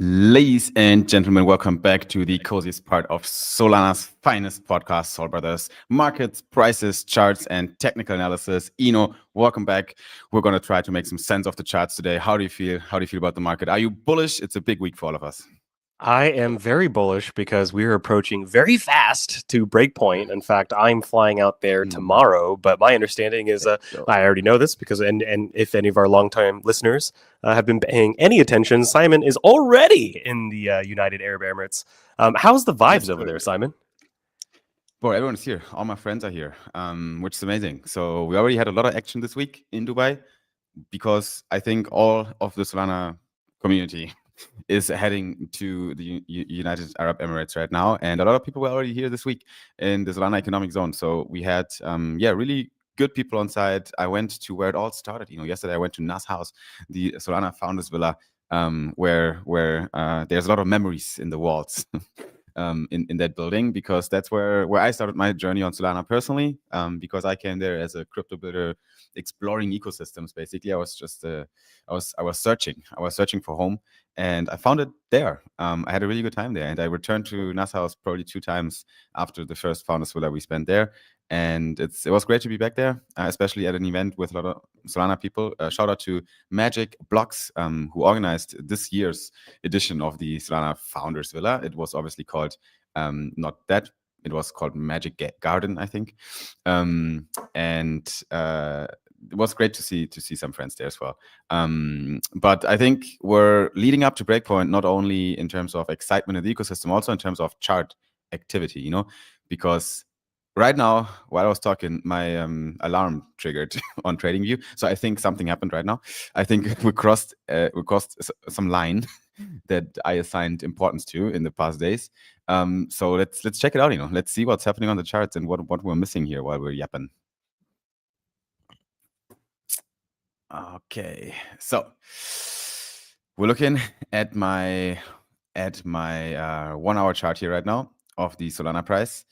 Ladies and gentlemen, welcome back to the coziest part of Solana's finest podcast, Sol Brothers. Markets, prices, charts, and technical analysis. Eno, welcome back. We're going to try to make some sense of the charts today. How do you feel? How do you feel about the market? Are you bullish? It's a big week for all of us. I am very bullish because we are approaching very fast to breakpoint. In fact, I'm flying out there tomorrow. But my understanding is, I already know this because, and if any of our longtime listeners have been paying any attention, Simon is already in the United Arab Emirates. How's the vibes over there, Simon? Boy, everyone's here. All my friends are here, which is amazing. So we already had a lot of action this week in Dubai because I think all of the Solana community is heading to the United Arab Emirates right now. And a lot of people were already here this week in the Solana economic zone. So we had, really good people on site. I went to where it all started. Yesterday I went to Nas House, the Solana Founders Villa, where there's a lot of memories in the walls. In that building, because that's where I started my journey on Solana personally, because I came there as a crypto builder exploring ecosystems. Basically, I was just I was searching for home, and I found it there. I had a really good time there, and I returned to Nas House probably 2 times after the first Founders Villa we spent there. And it was great to be back there, especially at an event with a lot of Solana people. Shout out to Magic Blocks, who organized this year's edition of the Solana Founders Villa. It was obviously called not that. It was called Magic Garden, I think. It was great to see some friends there as well. But I think we're leading up to breakpoint, not only in terms of excitement in the ecosystem, also in terms of chart activity, because right now, while I was talking, my alarm triggered on TradingView. So I think something happened right now. I think we crossed some line that I assigned importance to in the past days. So let's check it out. Let's see what's happening on the charts and what we're missing here while we're yapping. Okay, so we're looking at my 1 hour chart here right now of the Solana price.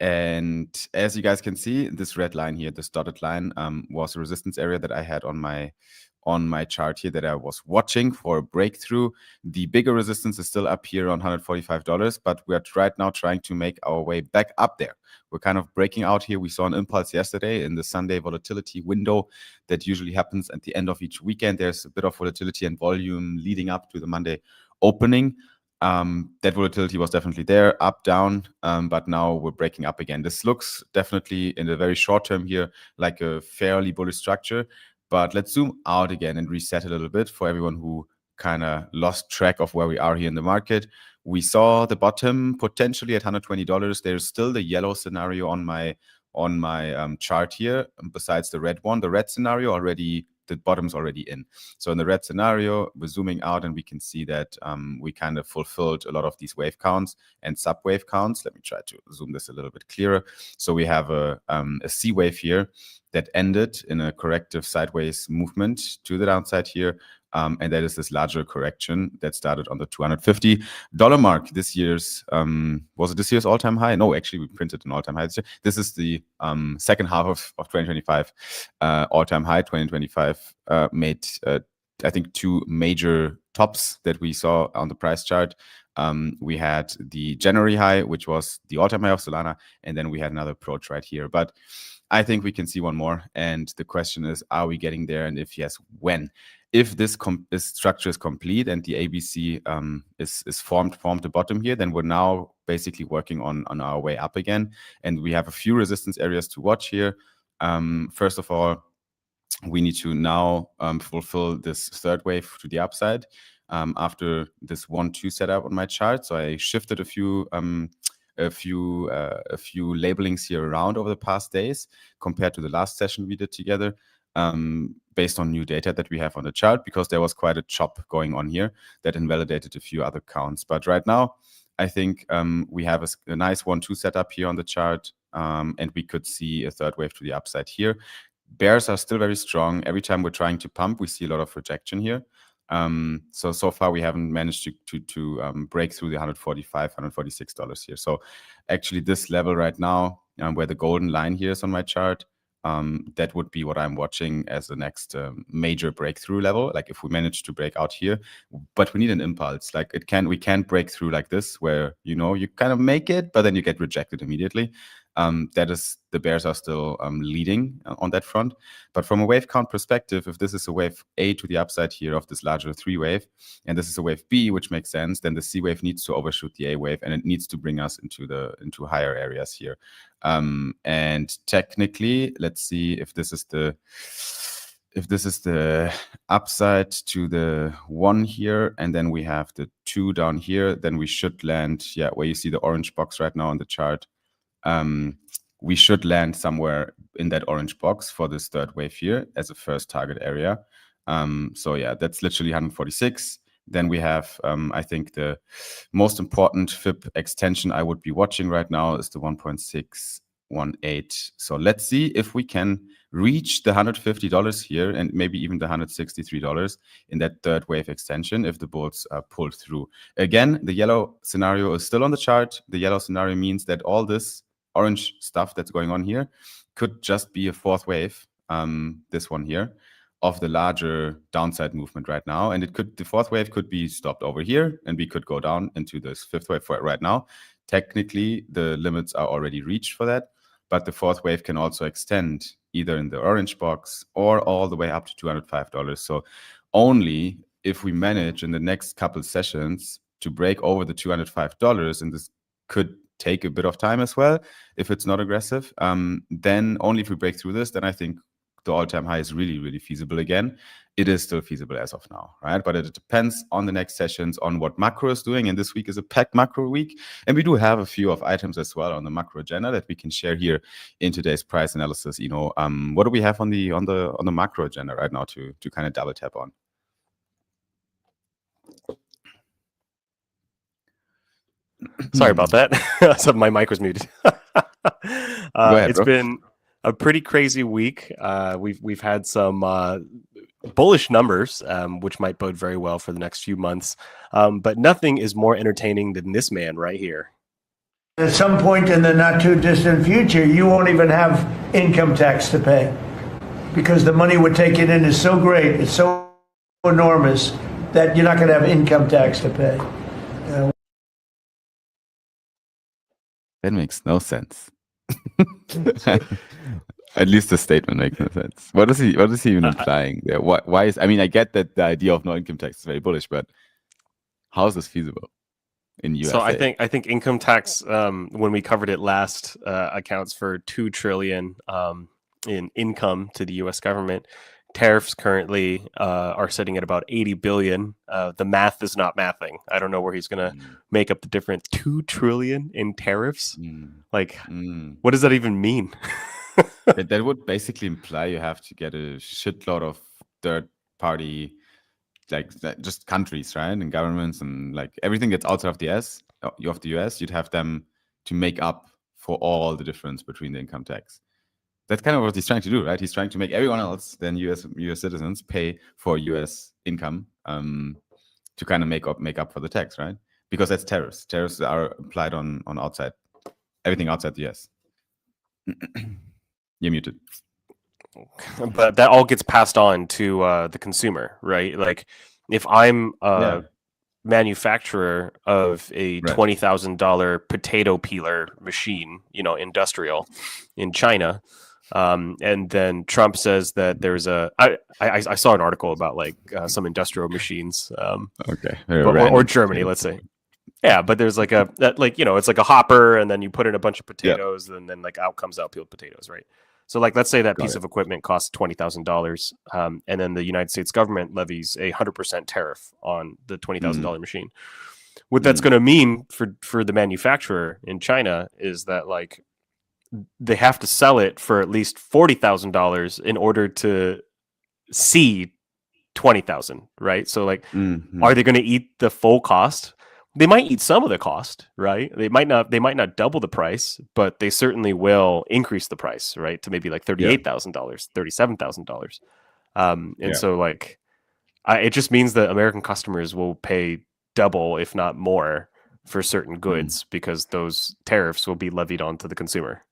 And as you guys can see, this red line here, this dotted line, was a resistance area that I had on my chart here that I was watching for a breakthrough. The bigger resistance is still up here on $145, but we're right now trying to make our way back up there. We're kind of breaking out here. We saw an impulse yesterday in the Sunday volatility window that usually happens at the end of each weekend. There's a bit of volatility and volume leading up to the Monday opening. That volatility was definitely there, up, down, but now we're breaking up again. This looks definitely in the very short term here like a fairly bullish structure, but let's zoom out again and reset a little bit for everyone who kind of lost track of where we are here in the market. We saw the bottom potentially at $120. There's still the yellow scenario on my chart here, besides the red one. The red scenario already, the bottom's already in. So in the red scenario, we're zooming out and we can see that we kind of fulfilled a lot of these wave counts and sub wave counts. Let me try to zoom this a little bit clearer. So we have a C wave here that ended in a corrective sideways movement to the downside here. And that is this larger correction that started on the $250 mark. This year's, was it this year's all-time high? No, actually, we printed an all-time high this year. This is the second half of 2025 all-time high. 2025 made, I think, 2 major tops that we saw on the price chart. We had the January high, which was the all-time high of Solana, and then we had another approach right here. But I think we can see one more. And the question is, are we getting there? And if yes, when? If this structure is complete and the ABC is formed the bottom here, then we're now basically working on our way up again. And we have a few resistance areas to watch here. First of all, we need to now fulfill this third wave to the upside after this 1-2 setup on my chart. So I shifted a few labelings here around over the past days compared to the last session we did together, based on new data that we have on the chart, because there was quite a chop going on here that invalidated a few other counts. But right now, I think we have a nice 1-2 setup here on the chart, and we could see a third wave to the upside here. Bears are still very strong. Every time we're trying to pump, we see a lot of rejection here. So far we haven't managed to break through the $145, $146 here. So actually this level right now, where the golden line here is on my chart, that would be what I'm watching as the next major breakthrough level. Like if we manage to break out here, but we need an impulse. Like we can't break through like this, where you kind of make it, but then you get rejected immediately. That is, the bears are still leading on that front. But from a wave count perspective, if this is a wave A to the upside here of this larger 3 wave, and this is a wave B, which makes sense, then the C wave needs to overshoot the A wave, and it needs to bring us into higher areas here. And technically, let's see if this is the upside to the 1 here, and then we have the 2 down here, then we should land, where you see the orange box right now on the chart. We should land somewhere in that orange box for this third wave here as a first target area. So yeah, that's literally 146. Then we have, I think the most important FIB extension I would be watching right now is the 1.618. So let's see if we can reach the $150 here and maybe even the $163 in that third wave extension if the bulls pull through. Again, the yellow scenario is still on the chart. The yellow scenario means that all this orange stuff that's going on here could just be a fourth wave, this one here, of the larger downside movement right now. And the fourth wave could be stopped over here, and we could go down into this fifth wave for it right now. Technically, the limits are already reached for that, but the fourth wave can also extend either in the orange box or all the way up to $205. So only if we manage in the next couple sessions to break over the $205, and this could take a bit of time as well if it's not aggressive, then only if we break through this, then I think the all-time high is really, really feasible again. It is still feasible as of now, right? But it depends on the next sessions, on what macro is doing. And this week is a packed macro week. And we do have a few of items as well on the macro agenda that we can share here in today's price analysis. What do we have on the macro agenda right now to kind of double tap on? Sorry about that. So my mic was muted. It's been a pretty crazy week. We've had some bullish numbers, which might bode very well for the next few months. But nothing is more entertaining than this man right here. At some point in the not too distant future, you won't even have income tax to pay because the money we're taking in is so great, it's so enormous that you're not going to have income tax to pay. That makes no sense. At least the statement makes no sense. What is he even implying there? Why is, I mean, I get that the idea of no income tax is very bullish, but how is this feasible in USA? So I think income tax, when we covered it last, accounts for $2 trillion in income to the US government. Tariffs currently are sitting at about 80 billion. The math is not mathing. I don't know where he's going to make up the difference. 2 trillion in tariffs? What does that even mean? That would basically imply you have to get a shitload of third party, like just countries, right? And governments and like everything that's outside of the US, you'd have them to make up for all the difference between the income tax. That's kind of what he's trying to do, right? He's trying to make everyone else than US citizens pay for US income to kind of make up for the tax, right? Because that's tariffs. Tariffs are applied on outside, everything outside the US. You're muted. But that all gets passed on to the consumer, right? Like if I'm a manufacturer of a $20,000 potato peeler machine, industrial in China, and then Trump says that there's I saw an article about like some industrial machines, or Germany, let's say. Yeah, but there's like it's like a hopper, and then you put in a bunch of potatoes, and then like out comes peeled potatoes, right? So like let's say that piece of equipment costs $20,000, and then the United States government levies 100% tariff on the $20,000 machine. What that's going to mean for the manufacturer in China is that like they have to sell it for at least $40,000 in order to see 20,000, right? So like, are they going to eat the full cost? They might eat some of the cost, right? They might not double the price, but they certainly will increase the price, right? To maybe like $38,000, $37,000. So like, it just means that American customers will pay double, if not more, for certain goods because those tariffs will be levied onto the consumer.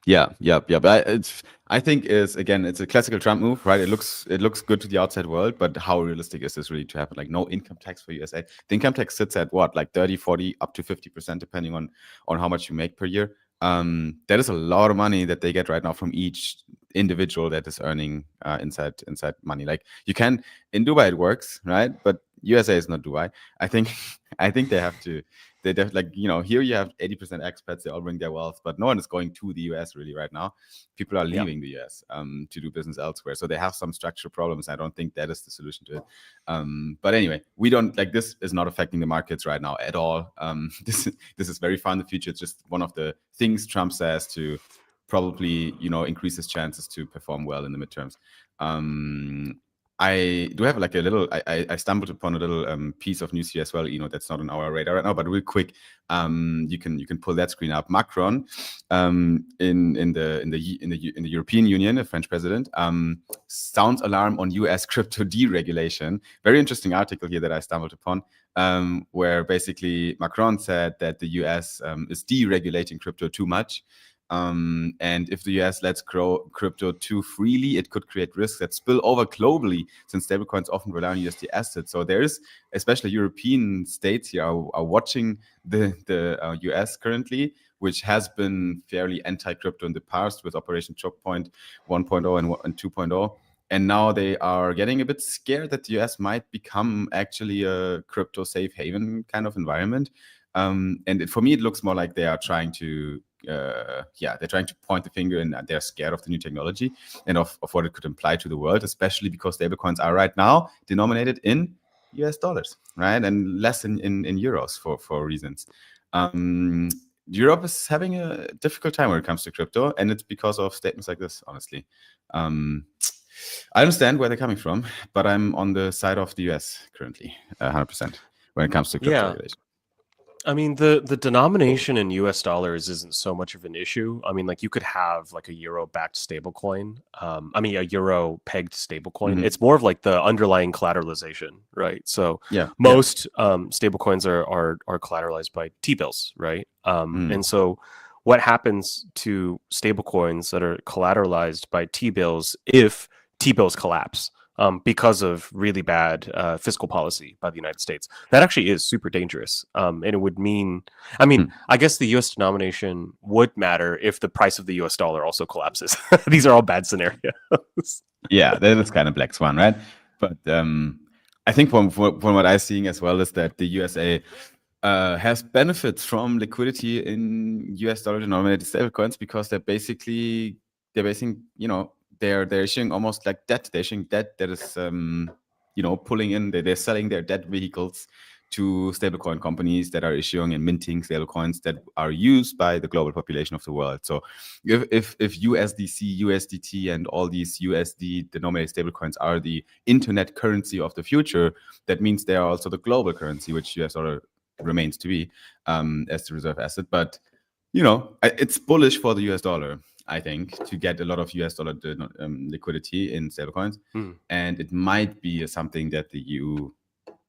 Yeah. But I think it's a classical Trump move, right? It looks good to the outside world, but how realistic is this really to happen? Like no income tax for USA. The income tax sits at what, like 30, 40, up to 50%, depending on how much you make per year. That is a lot of money that they get right now from each individual that is earning inside money. Like you can, in Dubai it works, right? But USA is not Dubai. I think they have to. They like, here you have 80% expats. They all bring their wealth, but no one is going to the US really right now. People are leaving the US to do business elsewhere. So they have some structural problems. I don't think that is the solution to it. But anyway, we don't like, this is not affecting the markets right now at all. This is very far in the future. It's just one of the things Trump says to probably, increase his chances to perform well in the midterms. I do have like a little. I stumbled upon a little piece of news here as well. That's not on our radar right now, but real quick, you can pull that screen up. Macron, in the European Union, the French president, sounds alarm on U.S. crypto deregulation. Very interesting article here that I stumbled upon, where basically Macron said that the U.S. Is deregulating crypto too much. And if the US lets grow crypto too freely, it could create risks that spill over globally, since stablecoins often rely on USD assets. So there is, especially European states here are watching the US currently, which has been fairly anti-crypto in the past with Operation Choke Point 1.0 and 2.0. And now they are getting a bit scared that the US might become actually a crypto safe haven kind of environment. And for me, it looks more like they are trying to they're trying to point the finger, and they're scared of the new technology and of what it could imply to the world, especially because stablecoins are right now denominated in US dollars, right? And less in euros for reasons. Europe is having a difficult time when it comes to crypto, and it's because of statements like this, honestly. I understand where they're coming from, but I'm on the side of the US currently, 100%, when it comes to crypto regulation. I mean, the denomination in US dollars isn't so much of an issue. I mean, like you could have like a euro-backed stablecoin. A euro-pegged stablecoin. It's more of like the underlying collateralization, right? So most stablecoins are collateralized by T-bills, right? And so what happens to stablecoins that are collateralized by T-bills if T-bills collapse? Because of really bad fiscal policy by the United States. That actually is super dangerous. And it would mean, I guess the US denomination would matter if the price of the US dollar also collapses. These are all bad scenarios. Yeah, that is kind of black swan, right? But I think from what I'm seeing as well is that the USA has benefits from liquidity in US dollar denominated stablecoins, because they're basing, they're issuing almost like debt. They're issuing debt that is, pulling in. They're selling their debt vehicles to stablecoin companies that are issuing and minting stablecoins that are used by the global population of the world. So if USDC, USDT, and all these USD denominated stablecoins are the internet currency of the future, that means they are also the global currency, which US dollar remains to be as the reserve asset. But it's bullish for the US dollar, I think, to get a lot of US dollar liquidity in stablecoins. And it might be something that the EU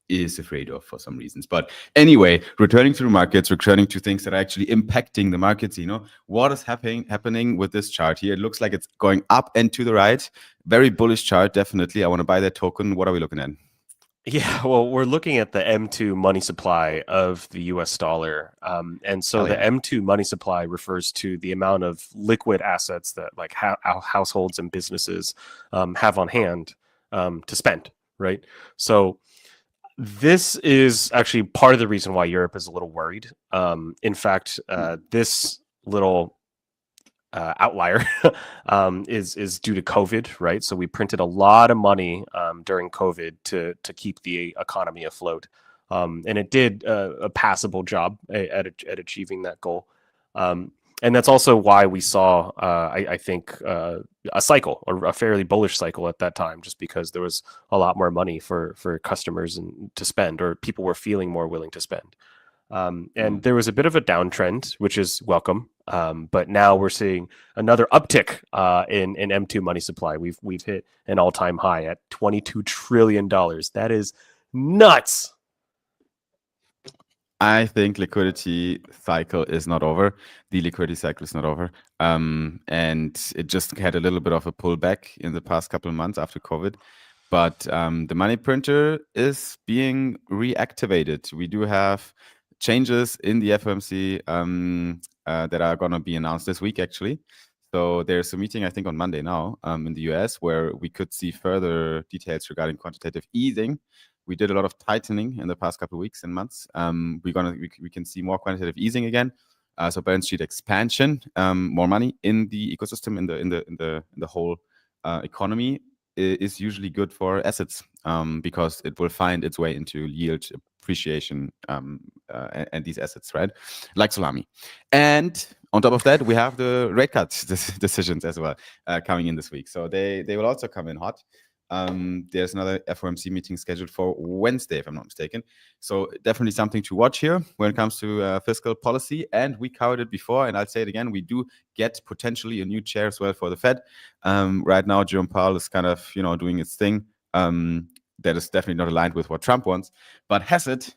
is afraid of for some reasons. But anyway, returning to the markets, returning to things that are actually impacting the markets, what is happening with this chart here? It looks like it's going up and to the right. Very bullish chart, definitely. I want to buy that token. What are we looking at? Yeah, well, we're looking at the M2 money supply of the US dollar. And so the M2 money supply refers to the amount of liquid assets that like households and businesses have on hand to spend, right? So this is actually part of the reason why Europe is a little worried. In fact, this little outlier is due to COVID, right? So we printed a lot of money during COVID to keep the economy afloat, and it did a passable job at achieving that goal. And that's also why we saw, I think, a cycle, or a fairly bullish cycle at that time, just because there was a lot more money for customers and to spend, or people were feeling more willing to spend. And there was a bit of a downtrend, which is welcome. But now we're seeing another uptick in M2 money supply. We've hit an all-time high at $22 trillion. That is nuts. I think liquidity cycle is not over. The liquidity cycle is not over. And it just had a little bit of a pullback in the past couple of months after COVID. But the money printer is being reactivated. We do have changes in the FOMC that are going to be announced this week, actually. So there's a meeting, I think, on Monday now in the US where we could see further details regarding quantitative easing. We did a lot of tightening in the past couple of weeks and months. We can see more quantitative easing again. So balance sheet expansion, more money in the ecosystem, in the whole economy is usually good for assets because it will find its way into yield appreciation and these assets, right? Like Salami. And on top of that, we have the rate cut decisions as well coming in this week. So they will also come in hot. There's another FOMC meeting scheduled for Wednesday, if I'm not mistaken. So definitely something to watch here when it comes to fiscal policy. And we covered it before, and I'll say it again, we do get potentially a new chair as well for the Fed. Right now, Jerome Powell is kind of, doing its thing. That is definitely not aligned with what Trump wants. But Hassett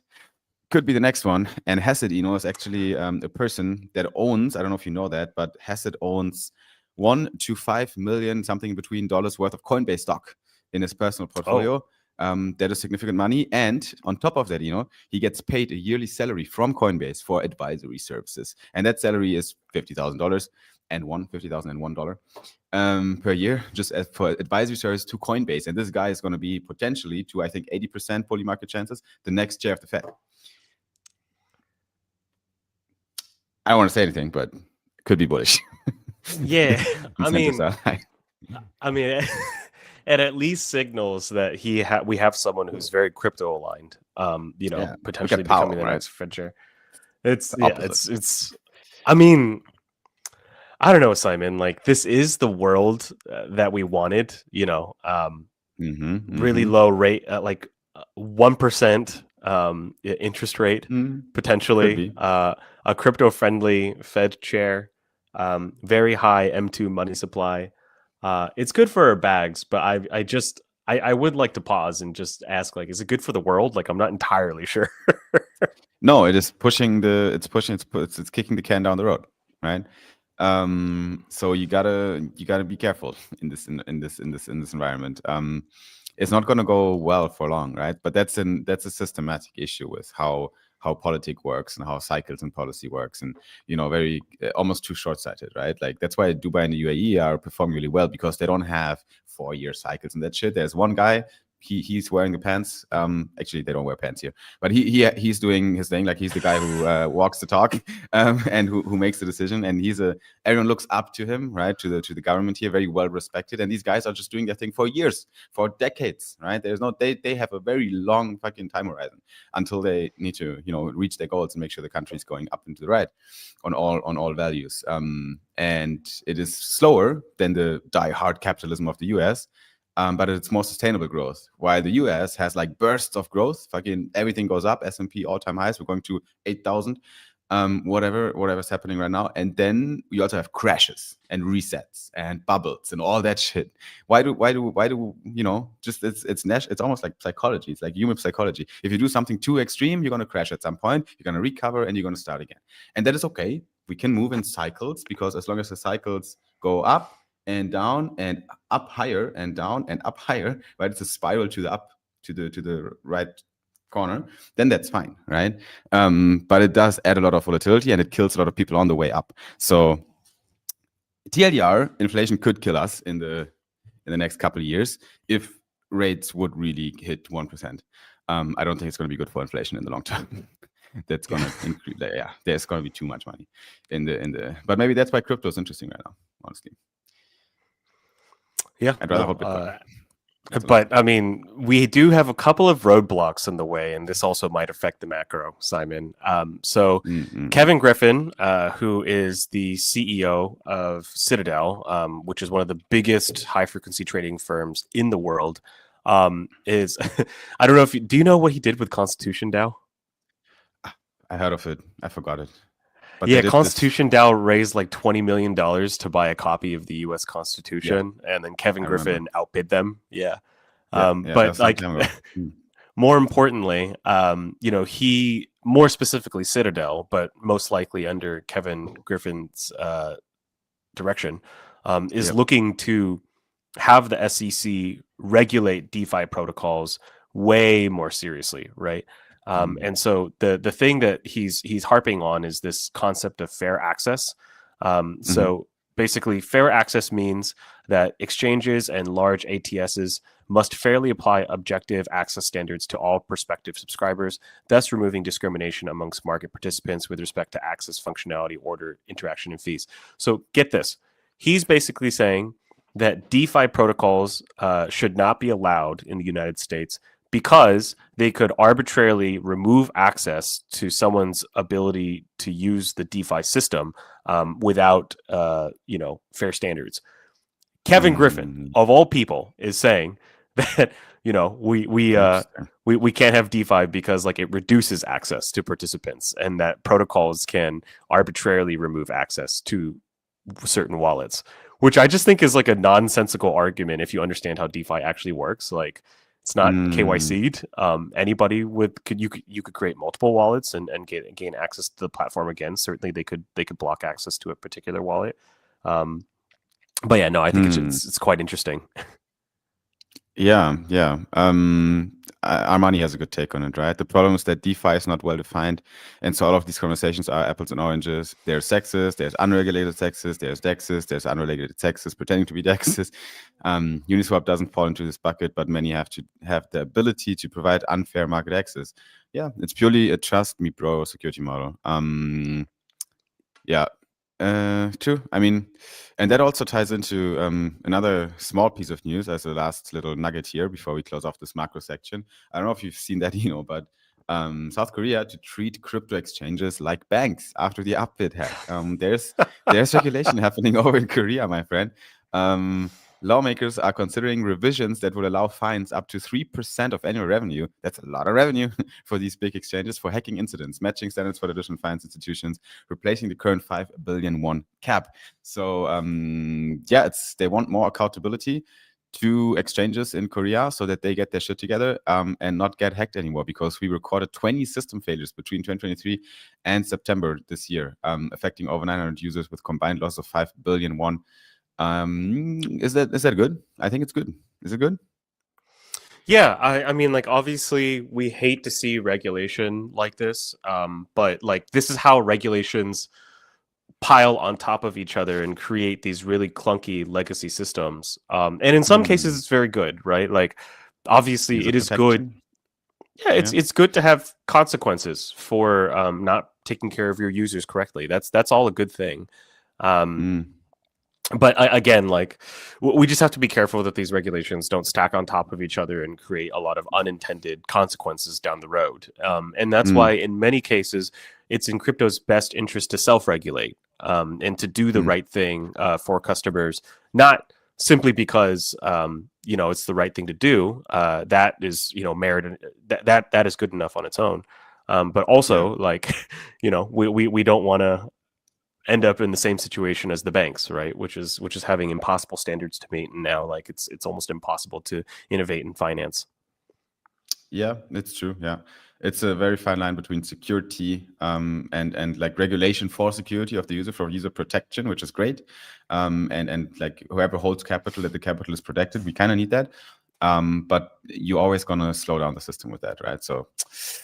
could be the next one. And Hassett, is actually a person that owns, I don't know if you know that, but Hassett owns $1 to $5 million, something between dollars worth of Coinbase stock in his personal portfolio. That is significant money. And on top of that, he gets paid a yearly salary from Coinbase for advisory services. And that salary is $50,000 and $50,001 per year, just as for advisory service to Coinbase. And this guy is going to be potentially, to I think 80% poly market chances, the next chair of the Fed. I don't want to say anything, but it could be bullish. Yeah, I mean, it at least signals that we have someone who's very crypto aligned. Potentially becoming the next Fed chair. It's. I mean, I don't know, Simon. Like, this is the world that we wanted. Really low rate, like 1% interest rate, potentially. A crypto friendly Fed chair. Very high M2 money supply. It's good for our bags, but I would like to pause and just ask, like, is it good for the world? Like, I'm not entirely sure. No, it is pushing it's kicking the can down the road, right? So you gotta be careful in this environment. It's not going to go well for long, right? But that's a systematic issue with how politics works and how cycles and policy works, and very almost too short-sighted, right? Like, that's why Dubai and the UAE are performing really well, because they don't have 4-year cycles and that shit. There's one guy, he's wearing the pants. Actually, they don't wear pants here, but he's doing his thing. Like, he's the guy who walks the talk and who makes the decision. And everyone looks up to him, right? To the government here, very well respected. And these guys are just doing their thing for years, for decades, right? They have a very long fucking time horizon until they need to reach their goals and make sure the country is going up into the right on all values. And it is slower than the die-hard capitalism of the US. But it's more sustainable growth, while the US has like bursts of growth. Fucking everything goes up. S&P all-time highs. We're going to 8,000. Whatever's happening right now. And then we also have crashes and resets and bubbles and all that shit. Why do just it's almost like psychology. It's like human psychology. If you do something too extreme, you're going to crash at some point. You're going to recover and you're going to start again. And that is okay. We can move in cycles, because as long as the cycles go up and down and up higher and down and up higher, right? It's a spiral to the right corner, then that's fine, right? But it does add a lot of volatility, and it kills a lot of people on the way up. So TLDR, inflation could kill us in the next couple of years if rates would really hit 1%. I don't think it's going to be good for inflation in the long term. That's going to increase. Yeah, there's going to be too much money in the. But maybe that's why crypto is interesting right now, honestly. Yeah, I'd rather hope Bitcoin. But I mean, we do have a couple of roadblocks in the way, and this also might affect the macro, Simon. Kevin Griffin, who is the CEO of Citadel, which is one of the biggest high-frequency trading firms in the world, is I don't know if do you know what he did with Constitution DAO? I heard of it. I forgot it. But yeah, Constitution DAO raised like $20 million to buy a copy of the U.S. Constitution, and then Kevin Griffin outbid them. Yeah. But like more importantly, he more specifically Citadel, but most likely under Kevin Griffin's direction, is looking to have the SEC regulate DeFi protocols way more seriously, right? And so the thing that he's harping on is this concept of fair access. So basically, fair access means that exchanges and large ATSs must fairly apply objective access standards to all prospective subscribers, thus removing discrimination amongst market participants with respect to access, functionality, order, interaction, and fees. So get this. He's basically saying that DeFi protocols should not be allowed in the United States because they could arbitrarily remove access to someone's ability to use the DeFi system without, fair standards. Kevin Griffin, of all people, is saying that we can't have DeFi because it reduces access to participants, and that protocols can arbitrarily remove access to certain wallets, which I just think is a nonsensical argument if you understand how DeFi actually works. It's not KYC'd. Anybody you could create multiple wallets and gain access to the platform again. Certainly, they could block access to a particular wallet. But yeah, no, I think it's quite interesting. Yeah. Armani has a good take on it, right? The problem is that DeFi is not well defined, and so all of these conversations are apples and oranges. There's sexes, there's unregulated sexes, there's DEXs, there's unregulated sexes pretending to be DEXs. Uniswap doesn't fall into this bucket, but many have to have the ability to provide unfair market access. Yeah, it's purely a trust me, bro, security model. Yeah. True. I mean, and that also ties into another small piece of news as a last little nugget here before we close off this macro section. I don't know if you've seen that, but South Korea to treat crypto exchanges like banks after the upbid hack. There's regulation happening over in Korea, my friend. Lawmakers are considering revisions that will allow fines up to 3% of annual revenue. That's a lot of revenue for these big exchanges for hacking incidents, matching standards for traditional finance institutions, replacing the current 5 billion won cap. So, they want more accountability to exchanges in Korea so that they get their shit together and not get hacked anymore, because we recorded 20 system failures between 2023 and September this year, affecting over 900 users with combined loss of 5 billion won. Is that good? I think it's good. Is it good? Yeah, I mean, obviously we hate to see regulation like this, but this is how regulations pile on top of each other and create these really clunky legacy systems. And in some cases it's very good, right? Obviously User it is protection. good. Yeah, it's good to have consequences for not taking care of your users correctly. That's all a good thing. But again, we just have to be careful that these regulations don't stack on top of each other and create a lot of unintended consequences down the road. And that's why in many cases, it's in crypto's best interest to self-regulate and to do the right thing for customers, not simply because, it's the right thing to do. That is, merited. That is good enough on its own. But also, we don't want to end up in the same situation as the banks, right? Which is having impossible standards to meet, and now it's almost impossible to innovate in finance. Yeah, it's true. Yeah, it's a very fine line between security and regulation for security of the user, for user protection, which is great. And whoever holds capital, that the capital is protected. We kind of need that. But you're always gonna slow down the system with that, right? So,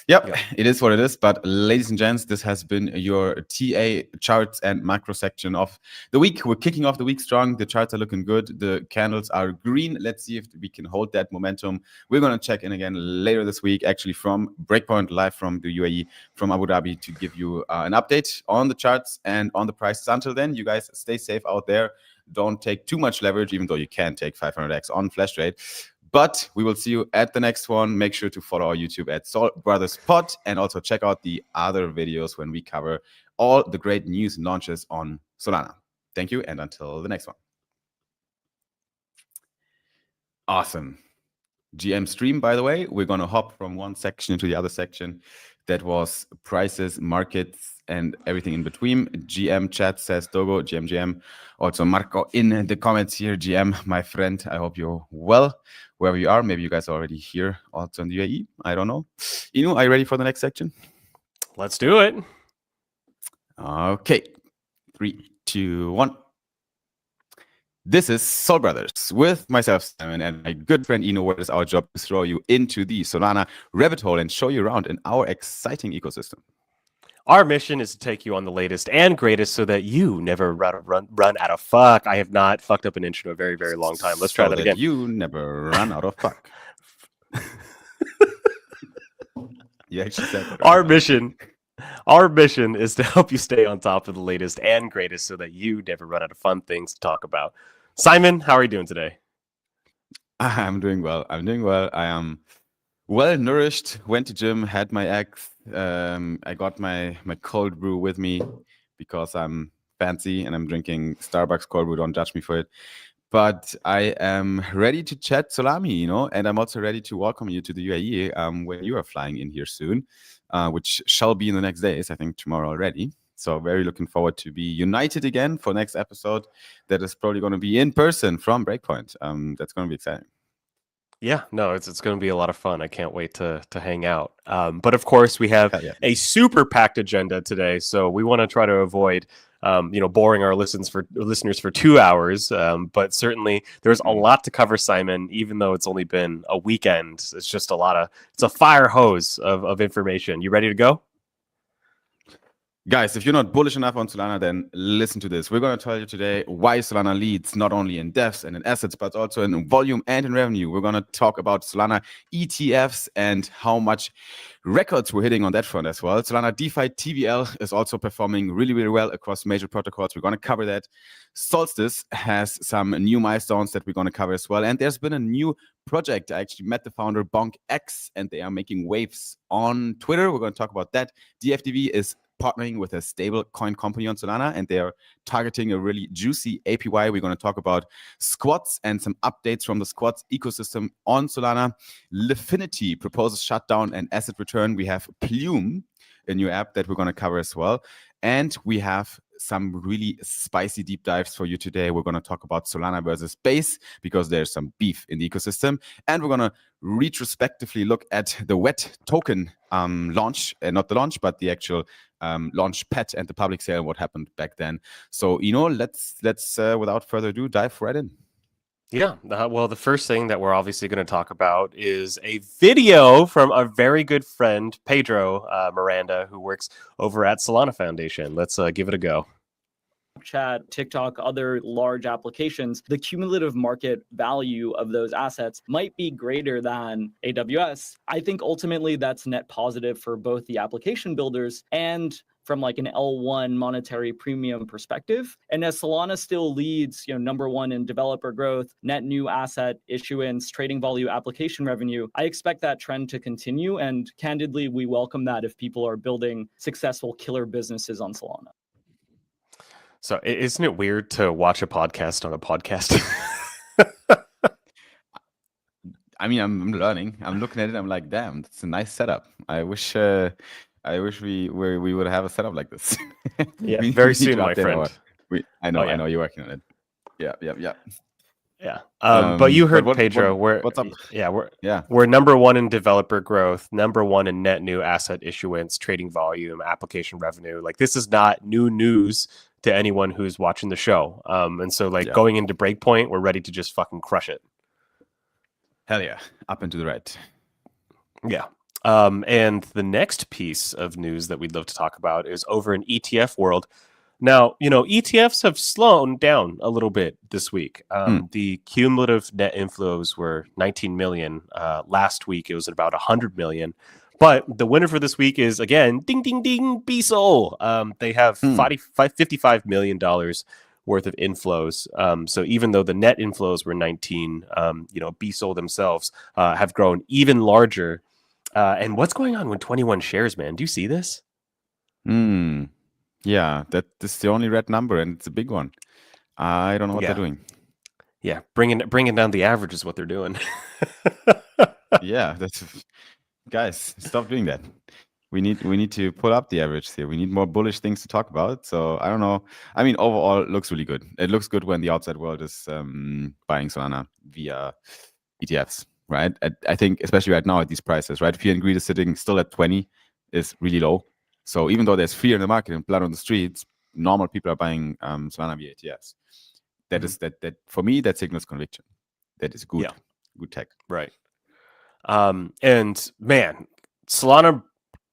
it is what it is. But ladies and gents, this has been your TA charts and macro section of the week. We're kicking off the week strong. The charts are looking good. The candles are green. Let's see if we can hold that momentum. We're gonna check in again later this week, actually from Breakpoint, live from the UAE, from Abu Dhabi, to give you an update on the charts and on the prices. Until then, you guys stay safe out there. Don't take too much leverage, even though you can take 500x on flash trade. But we will see you at the next one. Make sure to follow our YouTube at Salt Brothers Pod, and also check out the other videos when we cover all the great news and launches on Solana. Thank you, and until the next one. Awesome. GM stream, by the way, we're going to hop from one section into the other section. That was prices, markets, and everything in between. GM chat says Dogo, GM. Also Marco in the comments here, GM, my friend. I hope you're well, wherever you are. Maybe you guys are already here, also in the UAE. I don't know. Eno, are you ready for the next section? Let's do it. Okay. 3, 2, 1. This is Soul Brothers with myself, Simon, and my good friend Eno, where it is our job to throw you into the Solana rabbit hole and show you around in our exciting ecosystem. Our mission is to take you on the latest and greatest so that you never run out of fuck. I have not fucked up an intro in a very, very long time. Let's try that again. You never run out of fuck. You actually said that. Our mission is to help you stay on top of the latest and greatest so that you never run out of fun things to talk about. Simon, how are you doing today? I'm doing well. I am well nourished. Went to gym, had my eggs. I got my cold brew with me because I'm fancy and I'm drinking Starbucks cold brew. Don't judge me for it. But I am ready to chat Solana, and I'm also ready to welcome you to the UAE when you are flying in here soon, which shall be in the next days, I think tomorrow already. So very looking forward to be united again for next episode that is probably going to be in person from Breakpoint. That's going to be exciting. Yeah, no, it's going to be a lot of fun. I can't wait to hang out. But of course, we have a super packed agenda today, so we want to try to avoid boring our listeners for 2 hours. But certainly there's a lot to cover, Simon, even though it's only been a weekend. It's just it's a fire hose of information. You ready to go? Guys, if you're not bullish enough on Solana, then listen to this. We're going to tell you today why Solana leads not only in devs and in assets, but also in volume and in revenue. We're going to talk about Solana ETFs and how much records we're hitting on that front as well. Solana DeFi TVL is also performing really, really well across major protocols. We're going to cover that. Solstice has some new milestones that we're going to cover as well. And there's been a new project. I actually met the founder, BonkX, and they are making waves on Twitter. We're going to talk about that. DFDV is partnering with a stable coin company on Solana, and they are targeting a really juicy APY. We're going to talk about squats and some updates from the squats ecosystem on Solana. Lifinity proposes shutdown and asset return. We have Plume, a new app that we're going to cover as well. And we have some really spicy deep dives for you today. We're going to talk about Solana versus Base because there's some beef in the ecosystem. And we're going to retrospectively look at the WET token launch, not the launch, but the actual launch pad and the public sale and what happened back then. So, let's without further ado, dive right in. Yeah, well, the first thing that we're obviously going to talk about is a video from our very good friend, Pedro Miranda, who works over at Solana Foundation. Let's give it a go. Snapchat, TikTok, other large applications, the cumulative market value of those assets might be greater than AWS. I think ultimately that's net positive for both the application builders and from like an L1 monetary premium perspective. And as Solana still leads, number one in developer growth, net new asset issuance, trading volume, application revenue, I expect that trend to continue. And candidly, we welcome that if people are building successful killer businesses on Solana. So isn't it weird to watch a podcast on a podcast? I mean, I'm learning. I'm looking at it. I'm like, damn, it's a nice setup. I wish we would have a setup like this. Yeah, very soon, my friend. I know you're working on it. Yeah. But you heard Pedro. What's up? We're number one in developer growth, number one in net new asset issuance, trading volume, application revenue. Like, this is not new news to anyone who's watching the show. And so going into Breakpoint, we're ready to just fucking crush it. Hell yeah. Up and to the right. Yeah. And the next piece of news that we'd love to talk about is over in ETF world. Now, ETFs have slowed down a little bit this week. The cumulative net inflows were 19 million. Last week, it was about 100 million. But the winner for this week is, again, ding, ding, ding, BSOL. They have $55 million worth of inflows. So even though the net inflows were 19, BSOL themselves have grown even larger. And what's going on with 21 shares, man? Do you see this? Yeah, that's the only red number, and it's a big one. I don't know what they're doing. Yeah, bringing down the average is what they're doing. Yeah, guys, stop doing that. We need to pull up the average here. We need more bullish things to talk about. So I don't know. I mean, overall, it looks really good. It looks good when the outside world is buying Solana via ETFs, right? I think especially right now at these prices, right? Fear and greed is sitting still at 20, is really low. So even though there's fear in the market and blood on the streets, normal people are buying Solana via ETFs. That is that for me, that signals conviction. That is good. Yeah. Good tech. Right. And man, Solana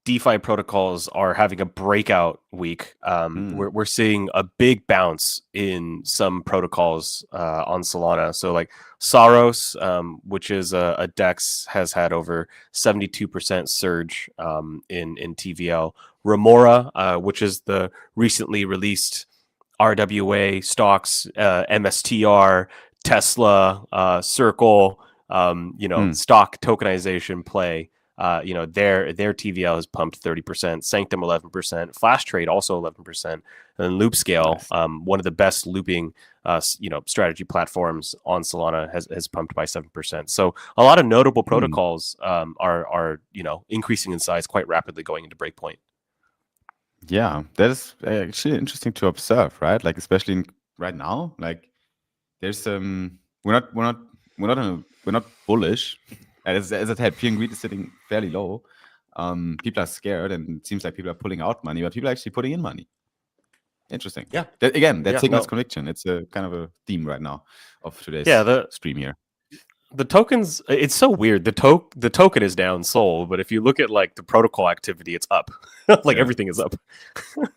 DeFi protocols are having a breakout week. We're seeing a big bounce in some protocols on Solana. So like Saros, which is a DEX, has had over 72% surge in TVL. Remora, which is the recently released RWA stocks, MSTR, Tesla, Circle, stock tokenization play. Their TVL has pumped 30%, Sanctum 11%, Flash Trade also 11%, and Loopscale, one of the best looping strategy platforms on Solana, has pumped by 7%. So a lot of notable protocols are increasing in size quite rapidly going into breakpoint. Yeah, that is actually interesting to observe, right? Like especially right now, like there's we're not bullish. As I said, fear and greed is sitting fairly low. People are scared, and it seems like people are pulling out money, but people are actually putting in money. Interesting. Yeah. That signals conviction. It's a kind of a theme right now of today's stream here. The tokens, it's so weird. The token is down Sol, but if you look at like the protocol activity, it's up. Everything is up.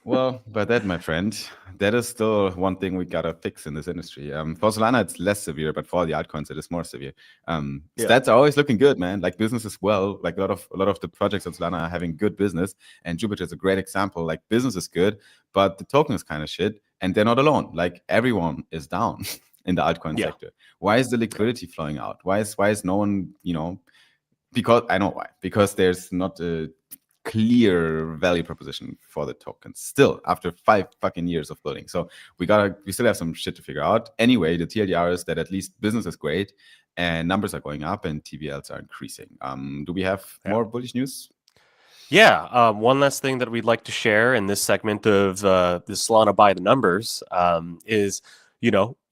Well, but that, my friend, that is still one thing we gotta fix in this industry. For Solana, it's less severe, but for the altcoins, it is more severe. Stats are always looking good, man. Like business as well. Like a lot of the projects on Solana are having good business, and Jupiter is a great example. Like business is good, but the token is kind of shit, and they're not alone. Like everyone is down in the altcoin sector. Why is the liquidity flowing out? Why is no one, because I know why. Because there's not a clear value proposition for the tokens still after 5 fucking years of building. So we still have some shit to figure out. Anyway, the TLDR is that at least business is great and numbers are going up and TVLs are increasing. Do we have more bullish news? Yeah, one last thing that we'd like to share in this segment of the Solana by the numbers is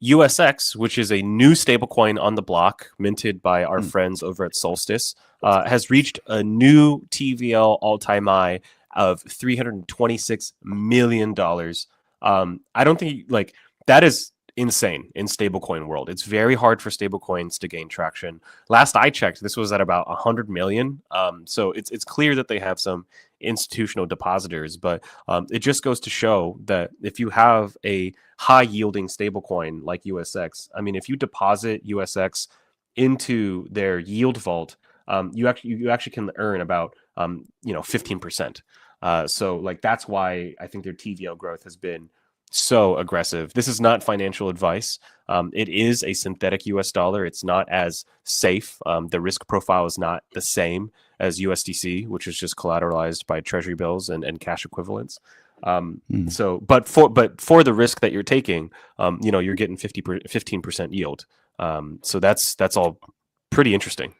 USX, which is a new stablecoin on the block minted by our friends over at Solstice, has reached a new TVL all-time high of $326 million. I don't think that is insane in stablecoin world. It's very hard for stablecoins to gain traction. Last I checked, this was at about 100 million. So it's clear that they have some institutional depositors, but it just goes to show that if you have a high yielding stablecoin like USX, I mean, if you deposit USX into their yield vault, you actually can earn about 15%. So that's why I think their TVL growth has been so aggressive. This is not financial advice. It is a synthetic US dollar. It's not as safe. The risk profile is not the same as USDC, which is just collateralized by treasury bills and cash equivalents. But for the risk that you're taking, you're getting 15% yield. So that's all pretty interesting.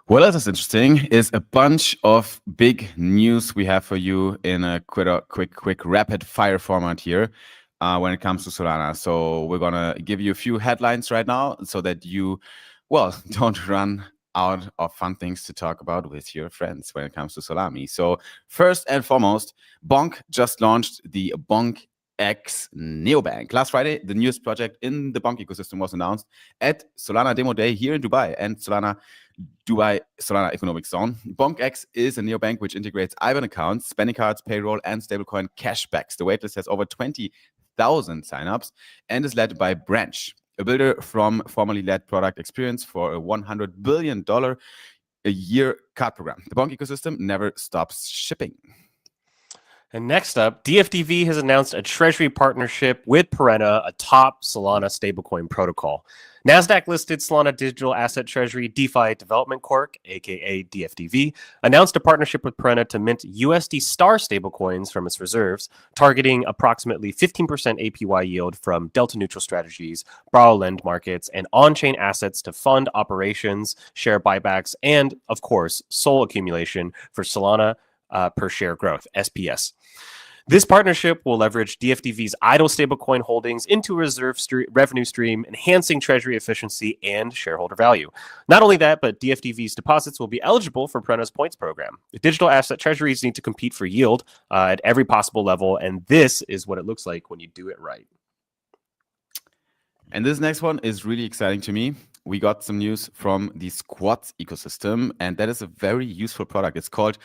What else is interesting is a bunch of big news we have for you in a quick rapid fire format here when it comes to Solana. So we're gonna give you a few headlines right now so that you, don't run out of fun things to talk about with your friends when it comes to Solana. So first and foremost, Bonk just launched the Bonk X Neobank. Last Friday, the newest project in the Bonk ecosystem was announced at Solana Demo Day here in Dubai and Solana Economic Zone. Bonk X is a neobank which integrates IBAN accounts, spending cards, payroll, and stablecoin cashbacks. The waitlist has over 20,000 signups and is led by Branch, a builder from formerly led product experience for a $100 billion a year card program. The Bonk ecosystem never stops shipping. And next up, DFDV has announced a treasury partnership with Perenna, a top Solana stablecoin protocol. NASDAQ-listed Solana Digital Asset Treasury DeFi Development Corp, aka DFDV, announced a partnership with Prena to mint USD Star stablecoins from its reserves, targeting approximately 15% APY yield from delta-neutral strategies, borrow lend markets, and on-chain assets to fund operations, share buybacks, and, of course, SOL accumulation for Solana per share growth, SPS. This partnership will leverage DFDV's idle stablecoin holdings into a reserve revenue stream, enhancing treasury efficiency and shareholder value. Not only that, but DFDV's deposits will be eligible for Prena's points program. The digital asset treasuries need to compete for yield at every possible level, and this is what it looks like when you do it right. And this next one is really exciting to me. We got some news from the Squats ecosystem, and that is a very useful product. It's called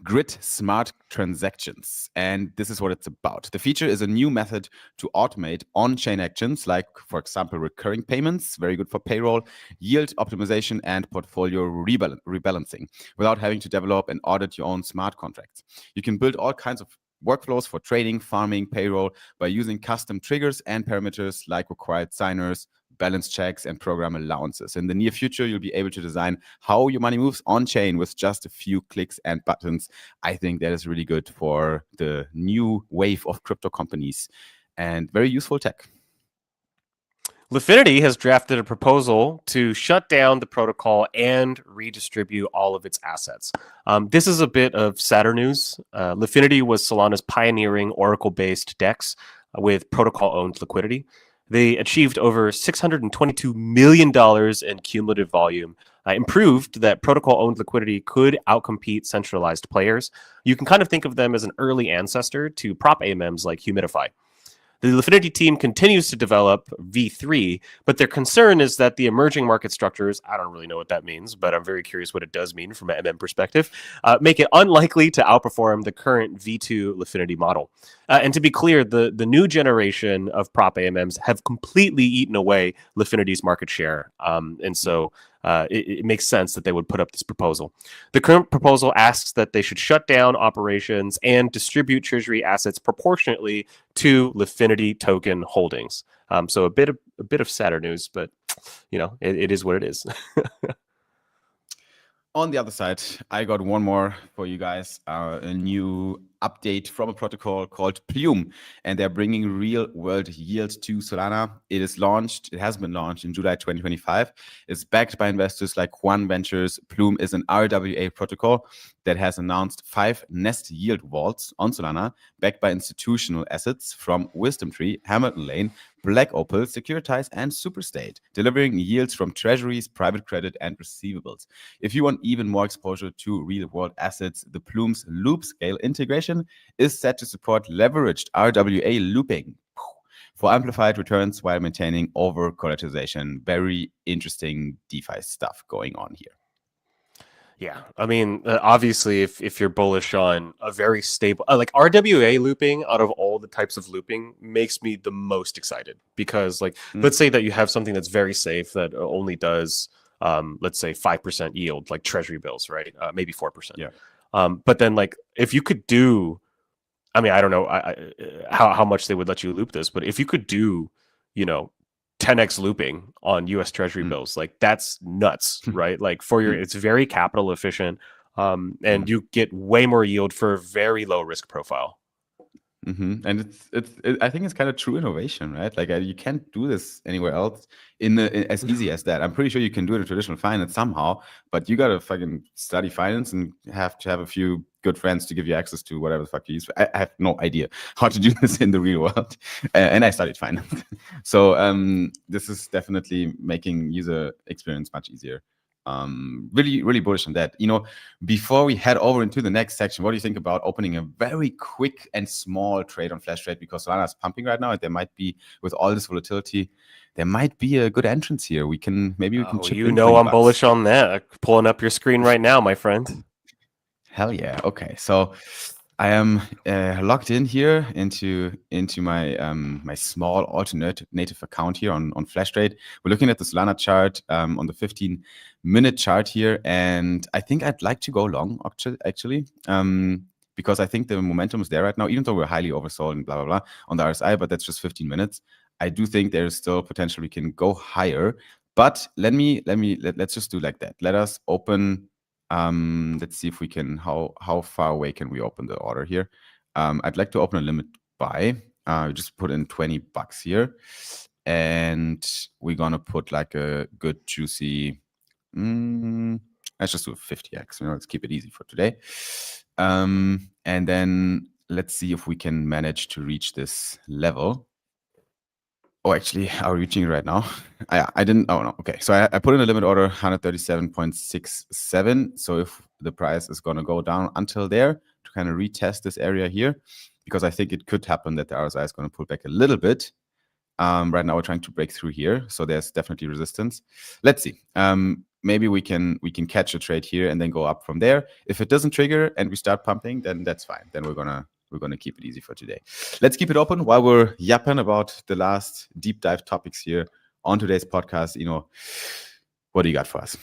Grid Smart Transactions, and this is what it's about. The feature is a new method to automate on-chain actions, like, for example, recurring payments, very good for payroll, yield optimization, and portfolio rebalancing, without having to develop and audit your own smart contracts. You can build all kinds of workflows for trading, farming, payroll by using custom triggers and parameters like required signers, balance checks, and program allowances. In the near future, you'll be able to design how your money moves on-chain with just a few clicks and buttons. I think that is really good for the new wave of crypto companies and very useful tech. Lifinity has drafted a proposal to shut down the protocol and redistribute all of its assets. This is a bit of sadder news. Lifinity was Solana's pioneering Oracle-based DEX with protocol-owned liquidity. They achieved over $622 million in cumulative volume, improved that protocol-owned liquidity could outcompete centralized players. You can kind of think of them as an early ancestor to prop AMMs like Humidify. The Lifinity team continues to develop V3, but their concern is that the emerging market structures, I don't really know what that means, but I'm very curious what it does mean from an MM perspective, make it unlikely to outperform the current V2 Lifinity model. And to be clear, the new generation of prop AMMs have completely eaten away Lifinity's market share. And so it makes sense that they would put up this proposal. The current proposal asks that they should shut down operations and distribute treasury assets proportionately to Lifinity token holdings. So a bit of sadder news, but you know, it is what it is. On the other side, I got one more for you guys, a new update from a protocol called Plume, and they're bringing real-world yield to Solana. It has been launched in July 2025. It's backed by investors like One Ventures. Plume is an RWA protocol that has announced 5 Nest yield vaults on Solana, backed by institutional assets from Wisdom Tree, Hamilton Lane, Black Opal, Securitize, and Superstate, delivering yields from treasuries, private credit, and receivables. If you want even more exposure to real-world assets, the Plume's Loop Scale integration is set to support leveraged RWA looping for amplified returns while maintaining over-collateralization. Very interesting DeFi stuff going on here. Yeah, I mean, obviously, if you're bullish on a very stable, like RWA looping out of all the types of looping makes me the most excited because, like, let's say that you have something that's very safe that only does, let's say 5% yield, like treasury bills, right? Maybe 4%. Yeah. But then, like, if you could do, I mean, I don't know how much they would let you loop this, but if you could do, you know, 10x looping on US Treasury bills, like that's nuts, right? Like for your, it's very capital efficient, and you get way more yield for a very low risk profile. And I think it's kind of true innovation, right? Like you can't do this anywhere else as easy as that. I'm pretty sure you can do it in traditional finance somehow, but you gotta fucking study finance and have to have a few good friends to give you access to whatever the fuck you use. I have no idea how to do this in the real world, and I studied finance, so this is definitely making user experience much easier. Really bullish on that. You know, before we head over into the next section, what do you think about opening a very quick and small trade on Flash Trade? Because Solana is pumping right now, and there might be, with all this volatility, there might be a good entrance here. We can chip you in know, I'm $20. bullish on that. Pulling up your screen right now, my friend. Hell yeah. Okay, so I am logged in here into my my small alternative account here on Flash Trade. We're looking at the Solana chart on the 15-minute chart here, and I think I'd like to go long actually, because I think the momentum is there right now, even though we're highly oversold and blah blah blah on the RSI, but that's just 15 minutes. I do think there is still potential we can go higher, But let's just do like that. Let us open. Let's see if we can. How far away can we open the order here? I'd like to open a limit buy. Just put in $20 here, and we're gonna put like a good juicy. Let's just do a 50x. Let's keep it easy for today. And then let's see if we can manage to reach this level. Oh, actually, are we reaching it right now? I didn't. Oh, no. Okay. So I put in a limit order 137.67. So if the price is going to go down until there to kind of retest this area here, because I think it could happen that the RSI is going to pull back a little bit. Right now, we're trying to break through here. So there's definitely resistance. Let's see. Maybe we can catch a trade here and then go up from there. If it doesn't trigger and we start pumping, then that's fine. Then we're gonna keep it easy for today. Let's keep it open while we're yapping about the last deep dive topics here on today's podcast. What do you got for us?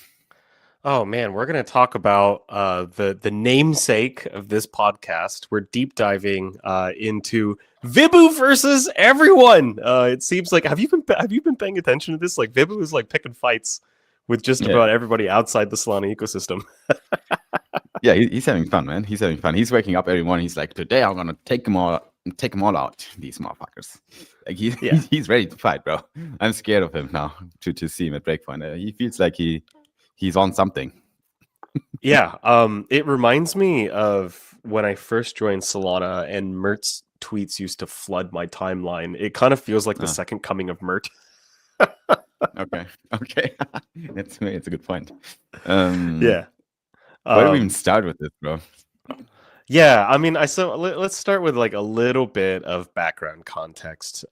Oh man, we're going to talk about the namesake of this podcast. We're deep diving into Vibhu versus everyone. It seems like have you been paying attention to this? Like Vibhu is like picking fights with just about everybody outside the Solana ecosystem. Yeah, he's having fun, man. He's having fun. He's waking up every morning. He's like, today I'm gonna take them all out. These motherfuckers. Like he's ready to fight, bro. I'm scared of him now to see him at breakpoint. He feels like he's on something. Yeah. It reminds me of when I first joined Solana and Mert's tweets used to flood my timeline. It kind of feels like the second coming of Mert. Okay. It's a good point. Yeah. Where do we even start with this, bro? Yeah, I mean, let's start with like a little bit of background context.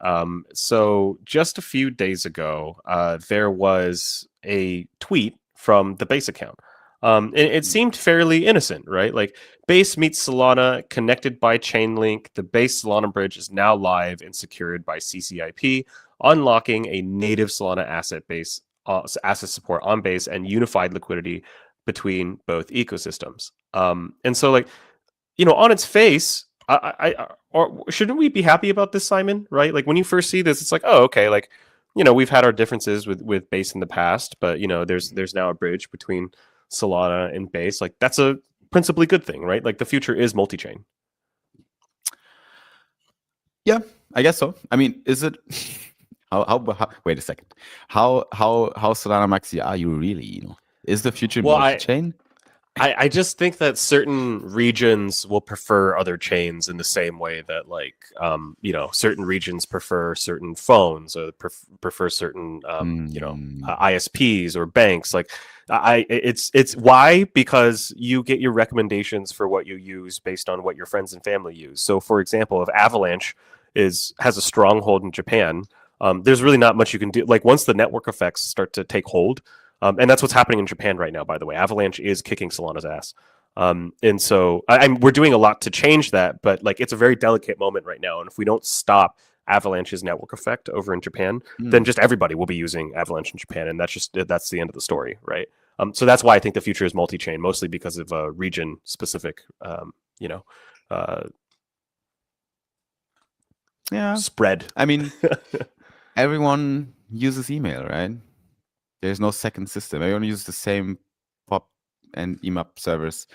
So just a few days ago, there was a tweet from the Base account. And it seemed fairly innocent, right? Like Base meets Solana connected by Chainlink. The Base Solana bridge is now live and secured by CCIP, unlocking a native Solana asset support on Base and unified liquidity between both ecosystems. And so like, on its face, or shouldn't we be happy about this, Simon? Right? Like when you first see this, it's like, oh, okay, like, we've had our differences with Base in the past, but there's now a bridge between Solana and Base. Like that's a principally good thing, right? Like the future is multi-chain. Yeah, I guess so. I mean, is it? How wait a second. How Solana Maxi are you really? Is the future multi-chain? I just think that certain regions will prefer other chains in the same way that certain regions prefer certain phones or prefer certain ISPs or banks. Like it's why, because you get your recommendations for what you use based on what your friends and family use. So for example, if Avalanche has a stronghold in Japan, there's really not much you can do. Like once the network effects start to take hold, and that's what's happening in Japan right now, by the way. Avalanche is kicking Solana's ass. And so we're doing a lot to change that, but like it's a very delicate moment right now. And if we don't stop Avalanche's network effect over in Japan, then just everybody will be using Avalanche in Japan. And that's the end of the story, right? So that's why I think the future is multi-chain, mostly because of region specific, spread. I mean, everyone uses email, right? There's no second system. Everyone uses the same POP and EMAP servers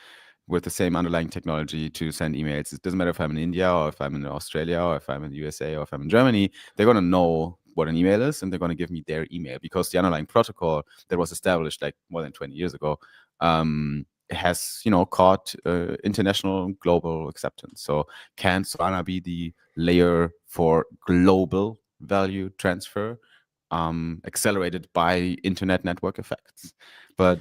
with the same underlying technology to send emails. It doesn't matter if I'm in India or if I'm in Australia or if I'm in the USA or if I'm in Germany. They're going to know what an email is and they're going to give me their email because the underlying protocol that was established like more than 20 years ago has, caught international global acceptance. So can Solana be the layer for global value transfer? Accelerated by internet network effects, but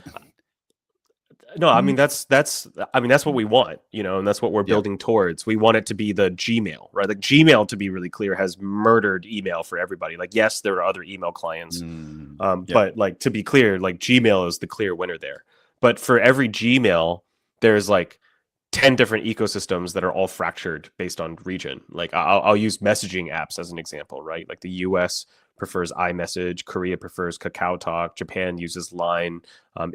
no, I mean that's what we want, and that's what we're building towards. We want it to be the Gmail, right? Like Gmail, to be really clear, has murdered email for everybody. Like, yes, there are other email clients, but like to be clear, like Gmail is the clear winner there. But for every Gmail, there's like 10 different ecosystems that are all fractured based on region. Like I'll use messaging apps as an example, right? Like the US prefers iMessage, Korea prefers KakaoTalk, Japan uses Line,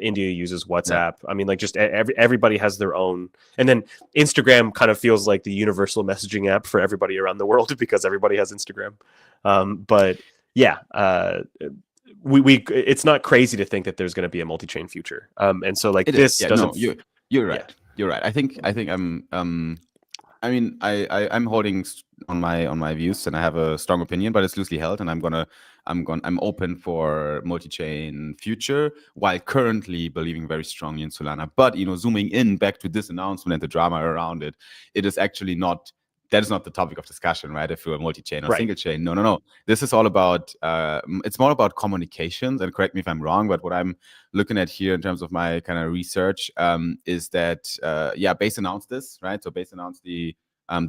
India uses WhatsApp. I mean, like just everybody has their own. And then Instagram kind of feels like the universal messaging app for everybody around the world because everybody has Instagram. But yeah, it's not crazy to think that there's going to be a multi-chain future. And so like It this is. Yeah, doesn't. no, you're right. Yeah. You're right. I think I mean, I'm holding on my views, and I have a strong opinion, but it's loosely held, and I'm open for multi-chain future, while currently believing very strongly in Solana. But zooming in back to this announcement and the drama around it, it is actually not. That is not the topic of discussion, right? If you're multi-chain or single chain, no. This is all about. It's more about communications. And correct me if I'm wrong, but what I'm looking at here in terms of my kind of research is that Base announced this, right? So Base announced the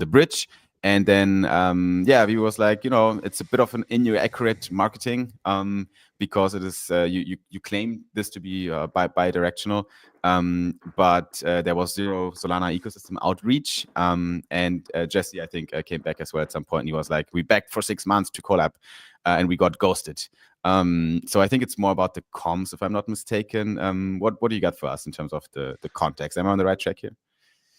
bridge, and then Vibhu was like, it's a bit of an inaccurate marketing because it is you claim this to be bi-directional, but there was zero Solana ecosystem outreach, and Jesse, I think, came back as well at some point, and he was like, we begged for 6 months to collab, and we got ghosted. So I think it's more about the comms, if I'm not mistaken. What do you got for us in terms of the context? Am I on the right track here?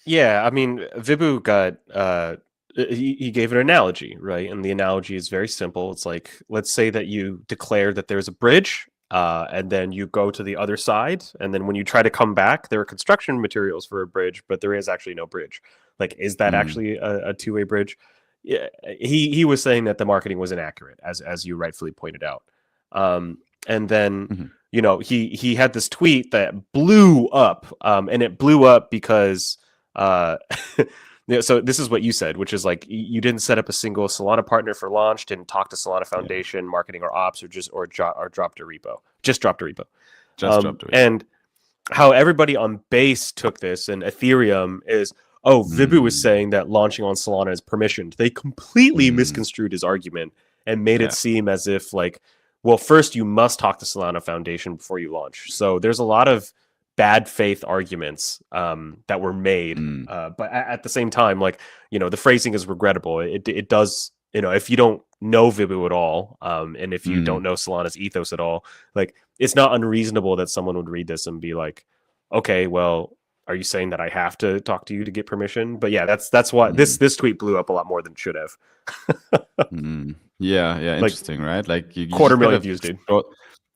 Yeah, I mean, Vibhu got he gave an analogy, right? And the analogy is very simple. It's like, let's say that you declare that there's a bridge, and then you go to the other side, and then when you try to come back, there are construction materials for a bridge, but there is actually no bridge. Like, is that actually a two-way bridge? Yeah, he was saying that the marketing was inaccurate, as you rightfully pointed out. And then he had this tweet that blew up, and it blew up because so this is what you said, which is like, you didn't set up a single Solana partner for launch, didn't talk to Solana Foundation, marketing or ops, or dropped a repo. Just dropped a repo. And how everybody on Base took this, and Ethereum, is, Vibhu was saying that launching on Solana is permissioned. They completely misconstrued his argument and made it seem as if, like, well, first you must talk to Solana Foundation before you launch. So there's a lot of bad faith arguments that were made, but at the same time, like, the phrasing is regrettable. It does, if you don't know Vibhu at all, and if you don't know Solana's ethos at all, like, it's not unreasonable that someone would read this and be like, okay, well, are you saying that I have to talk to you to get permission? But yeah, that's why this tweet blew up a lot more than it should have. Yeah, interesting, right? Like, you 250,000 views, dude.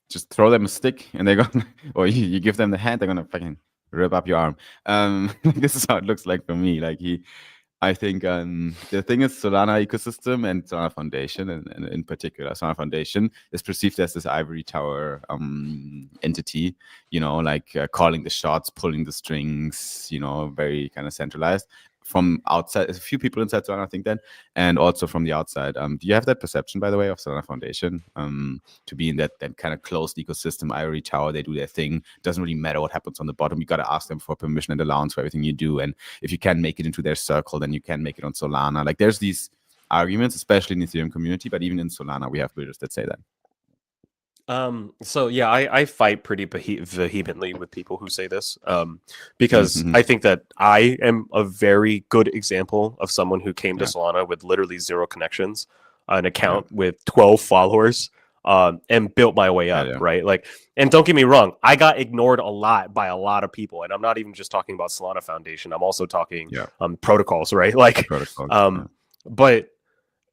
Just throw them a stick, and they're gonna, or you give them the hand, they're gonna fucking rip up your arm. This is how it looks like for me. Like, I think the thing is, Solana ecosystem and Solana Foundation, and in particular Solana Foundation, is perceived as this ivory tower entity, like calling the shots, pulling the strings, very kind of centralized. From outside, a few people inside Solana, I think, then, and also from the outside. Do you have that perception, by the way, of Solana Foundation, to be in that kind of closed ecosystem, ivory tower? They do their thing. Doesn't really matter what happens on the bottom. You got to ask them for permission and allowance for everything you do. And if you can make it into their circle, then you can make it on Solana. Like, there's these arguments, especially in the Ethereum community, but even in Solana, we have builders that say that. So yeah, I fight pretty vehemently with people who say this, because I think that I am a very good example of someone who came to Solana with literally 0 connections, an account with 12 followers, and built my way up, right? Like, and don't get me wrong, I got ignored a lot by a lot of people, and I'm not even just talking about Solana Foundation. I'm also talking protocols, right? Like, but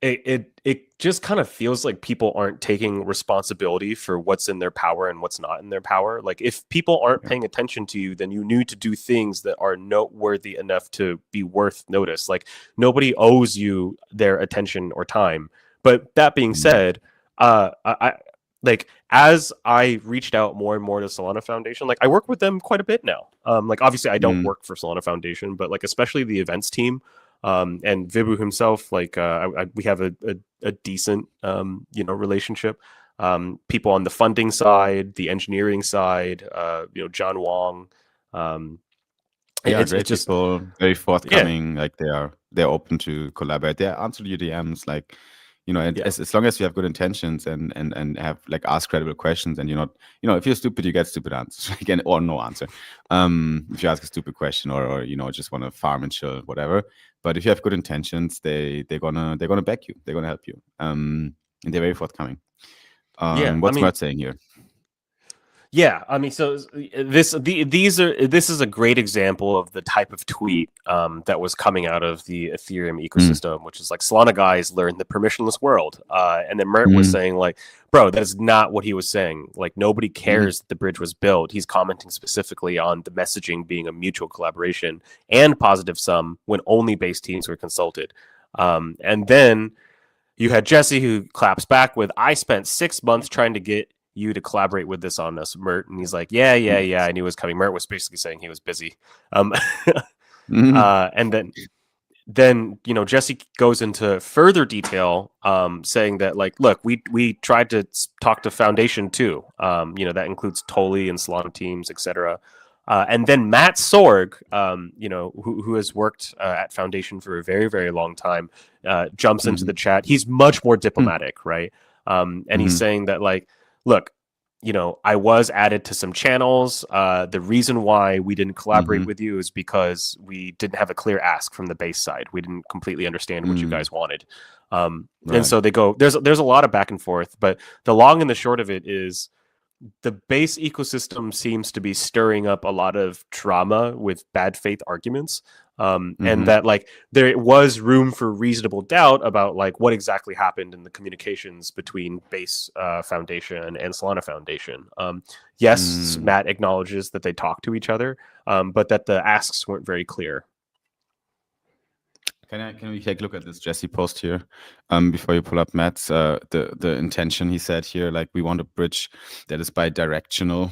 it just kind of feels like people aren't taking responsibility for what's in their power and what's not in their power. Like, if people aren't paying attention to you, then you need to do things that are noteworthy enough to be worth notice. Like, nobody owes you their attention or time. But that being said, I like, as I reached out more and more to Solana Foundation, like, I work with them quite a bit now. Like, obviously I don't work for Solana Foundation, but like, especially the events team, and Vibhu himself, like, we have a decent, relationship. People on the funding side, the engineering side, John Wong. It's just people, very forthcoming. Like, they're open to collaborate. They answer your DMs, like, as long as you have good intentions and have, like, ask credible questions, and you're not, if you're stupid, you get stupid answers again, or no answer. If you ask a stupid question, or just want to farm and chill, whatever. But if you have good intentions, they're gonna back you. They're gonna help you. And they're very forthcoming. What's Mert saying here? Yeah, I mean, so this is a great example of the type of tweet that was coming out of the Ethereum ecosystem, which is like Solana guys learned the permissionless world, and then Mert was saying like, bro, that is not what he was saying. Like nobody cares that the bridge was built. He's commenting specifically on the messaging being a mutual collaboration and positive sum when only base teams were consulted, and then you had Jesse who claps back with, "I spent 6 months trying to get you to collaborate with this on us, Mert." And he's like, yeah, I knew it was coming. Mert was basically saying he was busy. And then Jesse goes into further detail, saying that like, look, we tried to talk to Foundation too. That includes Toli and Solana teams, etc. And then Matt Sorg, who has worked at Foundation for a very, very long time, jumps into the chat. He's much more diplomatic, right? And he's saying that like, look, I was added to some channels. The reason why we didn't collaborate with you is because we didn't have a clear ask from the base side. We didn't completely understand what you guys wanted. And so they go, there's a lot of back and forth, but the long and the short of it is the base ecosystem seems to be stirring up a lot of drama with bad faith arguments. And that like there was room for reasonable doubt about like what exactly happened in the communications between base Foundation and Solana Foundation. Yes, Matt acknowledges that they talked to each other, but that the asks weren't very clear. Can we take a look at this Jesse post here before you pull up Matt's the intention he said here, like we want a bridge that is bi-directional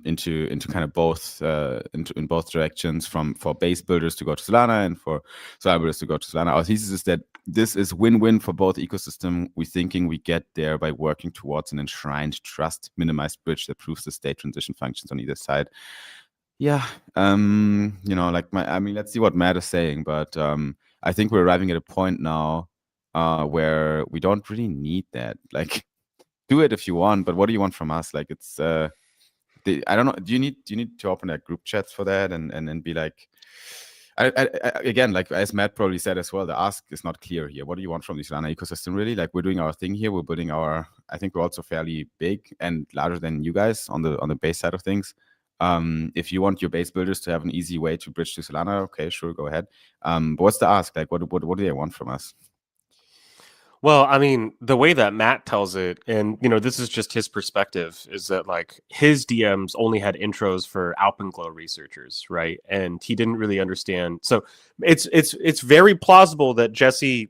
into kind of both in both directions, for base builders to go to Solana and for Solana builders to go to Solana. Our thesis is that this is win-win for both ecosystem. We're thinking we get there by working towards an enshrined trust minimized bridge that proves the state transition functions on either side. Yeah, let's see what Matt is saying, but I think we're arriving at a point now where we don't really need that. Like, do it if you want, but what do you want from us? Like, it's I don't know. Do you need to open that group chats for that and be like, again, like as Matt probably said as well, the ask is not clear here. What do you want from the Solana ecosystem? Really, like we're doing our thing here. We're building our. I think we're also fairly big and larger than you guys on the base side of things. If you want your base builders to have an easy way to bridge to Solana, okay, sure, go ahead. But what's the ask? Like, what do they want from us? Well, I mean, the way that Matt tells it, and this is just his perspective, is that like his DMs only had intros for Alpenglow researchers, right? And he didn't really understand. So it's very plausible that Jesse,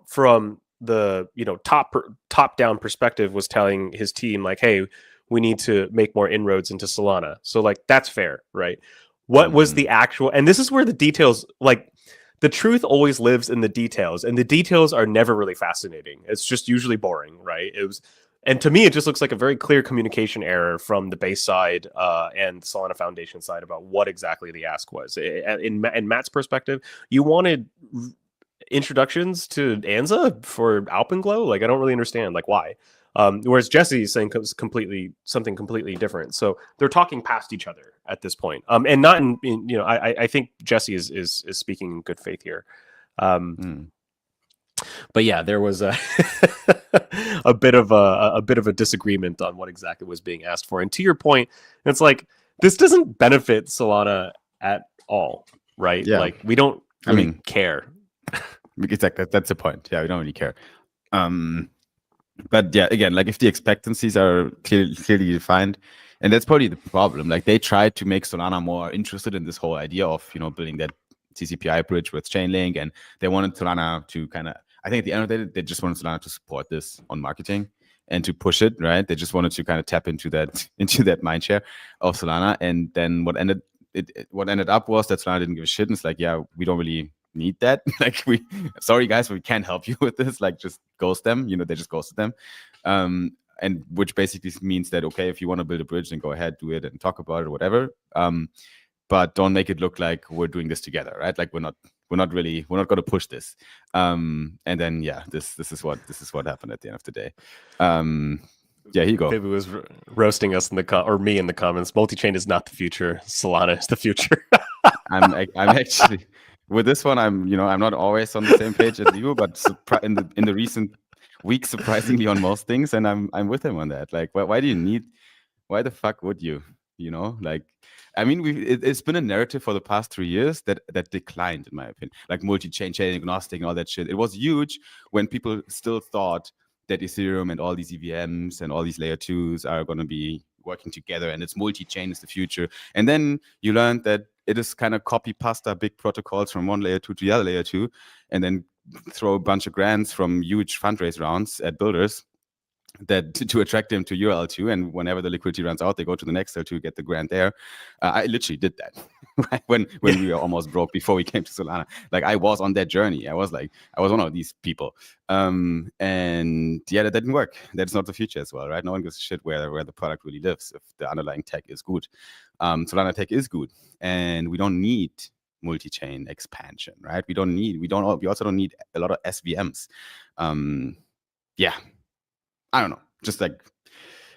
from the top down perspective, was telling his team like, hey, we need to make more inroads into Solana. So like that's fair, right? What was the actual, and this is where the details, like the truth always lives in the details, and the details are never really fascinating. It's just usually boring, right? And to me, it just looks like a very clear communication error from the base side and the Solana Foundation side about what exactly the ask was. In Matt's perspective, you wanted introductions to Anza for Alpenglow? Like, I don't really understand, like, why? Whereas Jesse is saying something completely different. So they're talking past each other at this point. And not I think Jesse is speaking in good faith here. But yeah, there was a a bit of a disagreement on what exactly was being asked for. And to your point, it's like this doesn't benefit Solana at all, right? Yeah. Like we don't really care. Exactly, that's the point. Yeah, we don't really care. But yeah, again, like if the expectancies are clearly defined, and that's probably the problem. Like they tried to make Solana more interested in this whole idea of building that TCP/IP bridge with Chainlink, and they wanted Solana to kind of. I think at the end of the day, they just wanted Solana to support this on marketing and to push it, right? They just wanted to kind of tap into that mindshare of Solana, and then what ended up was that Solana didn't give a shit, and it's like, yeah, we don't really need that. Like sorry guys, we can't help you with this. Like just ghost them. They just ghosted them. And which basically means that okay, if you want to build a bridge, then go ahead, do it and talk about it or whatever. But don't make it look like we're doing this together, right? Like we're not going to push this. And then yeah, this is what happened at the end of the day. Yeah, here you go. Vibhu was roasting us in me in the comments. Multi-chain is not the future. Solana is the future. I'm actually with this one. I'm not always on the same page as you, but in the recent weeks, surprisingly on most things, and I'm with him on that. Like, why do you need Why the fuck would you? Like, I mean, it's been a narrative for the past 3 years that declined, in my opinion. Like multi-chain, chain agnostic, and all that shit. It was huge when people still thought that Ethereum and all these EVMs and all these layer 2s are going to be working together, and it's multi-chain is the future. And then you learned that it is kind of copy pasta big protocols from one layer 2 to the other layer 2, and then throw a bunch of grants from huge fundraise rounds at builders that to attract them to your L2, and whenever the liquidity runs out, they go to the next L2, get the grant there. I literally did that right? when we were almost broke before we came to Solana. Like, I was on that journey. I was one of these people. And yeah, that didn't work. That's not the future as well, right? No one gives a shit where the product really lives if the underlying tech is good. Solana tech is good, and we don't need multi-chain expansion, right? We also don't need a lot of SVMs. Yeah. I don't know. Just like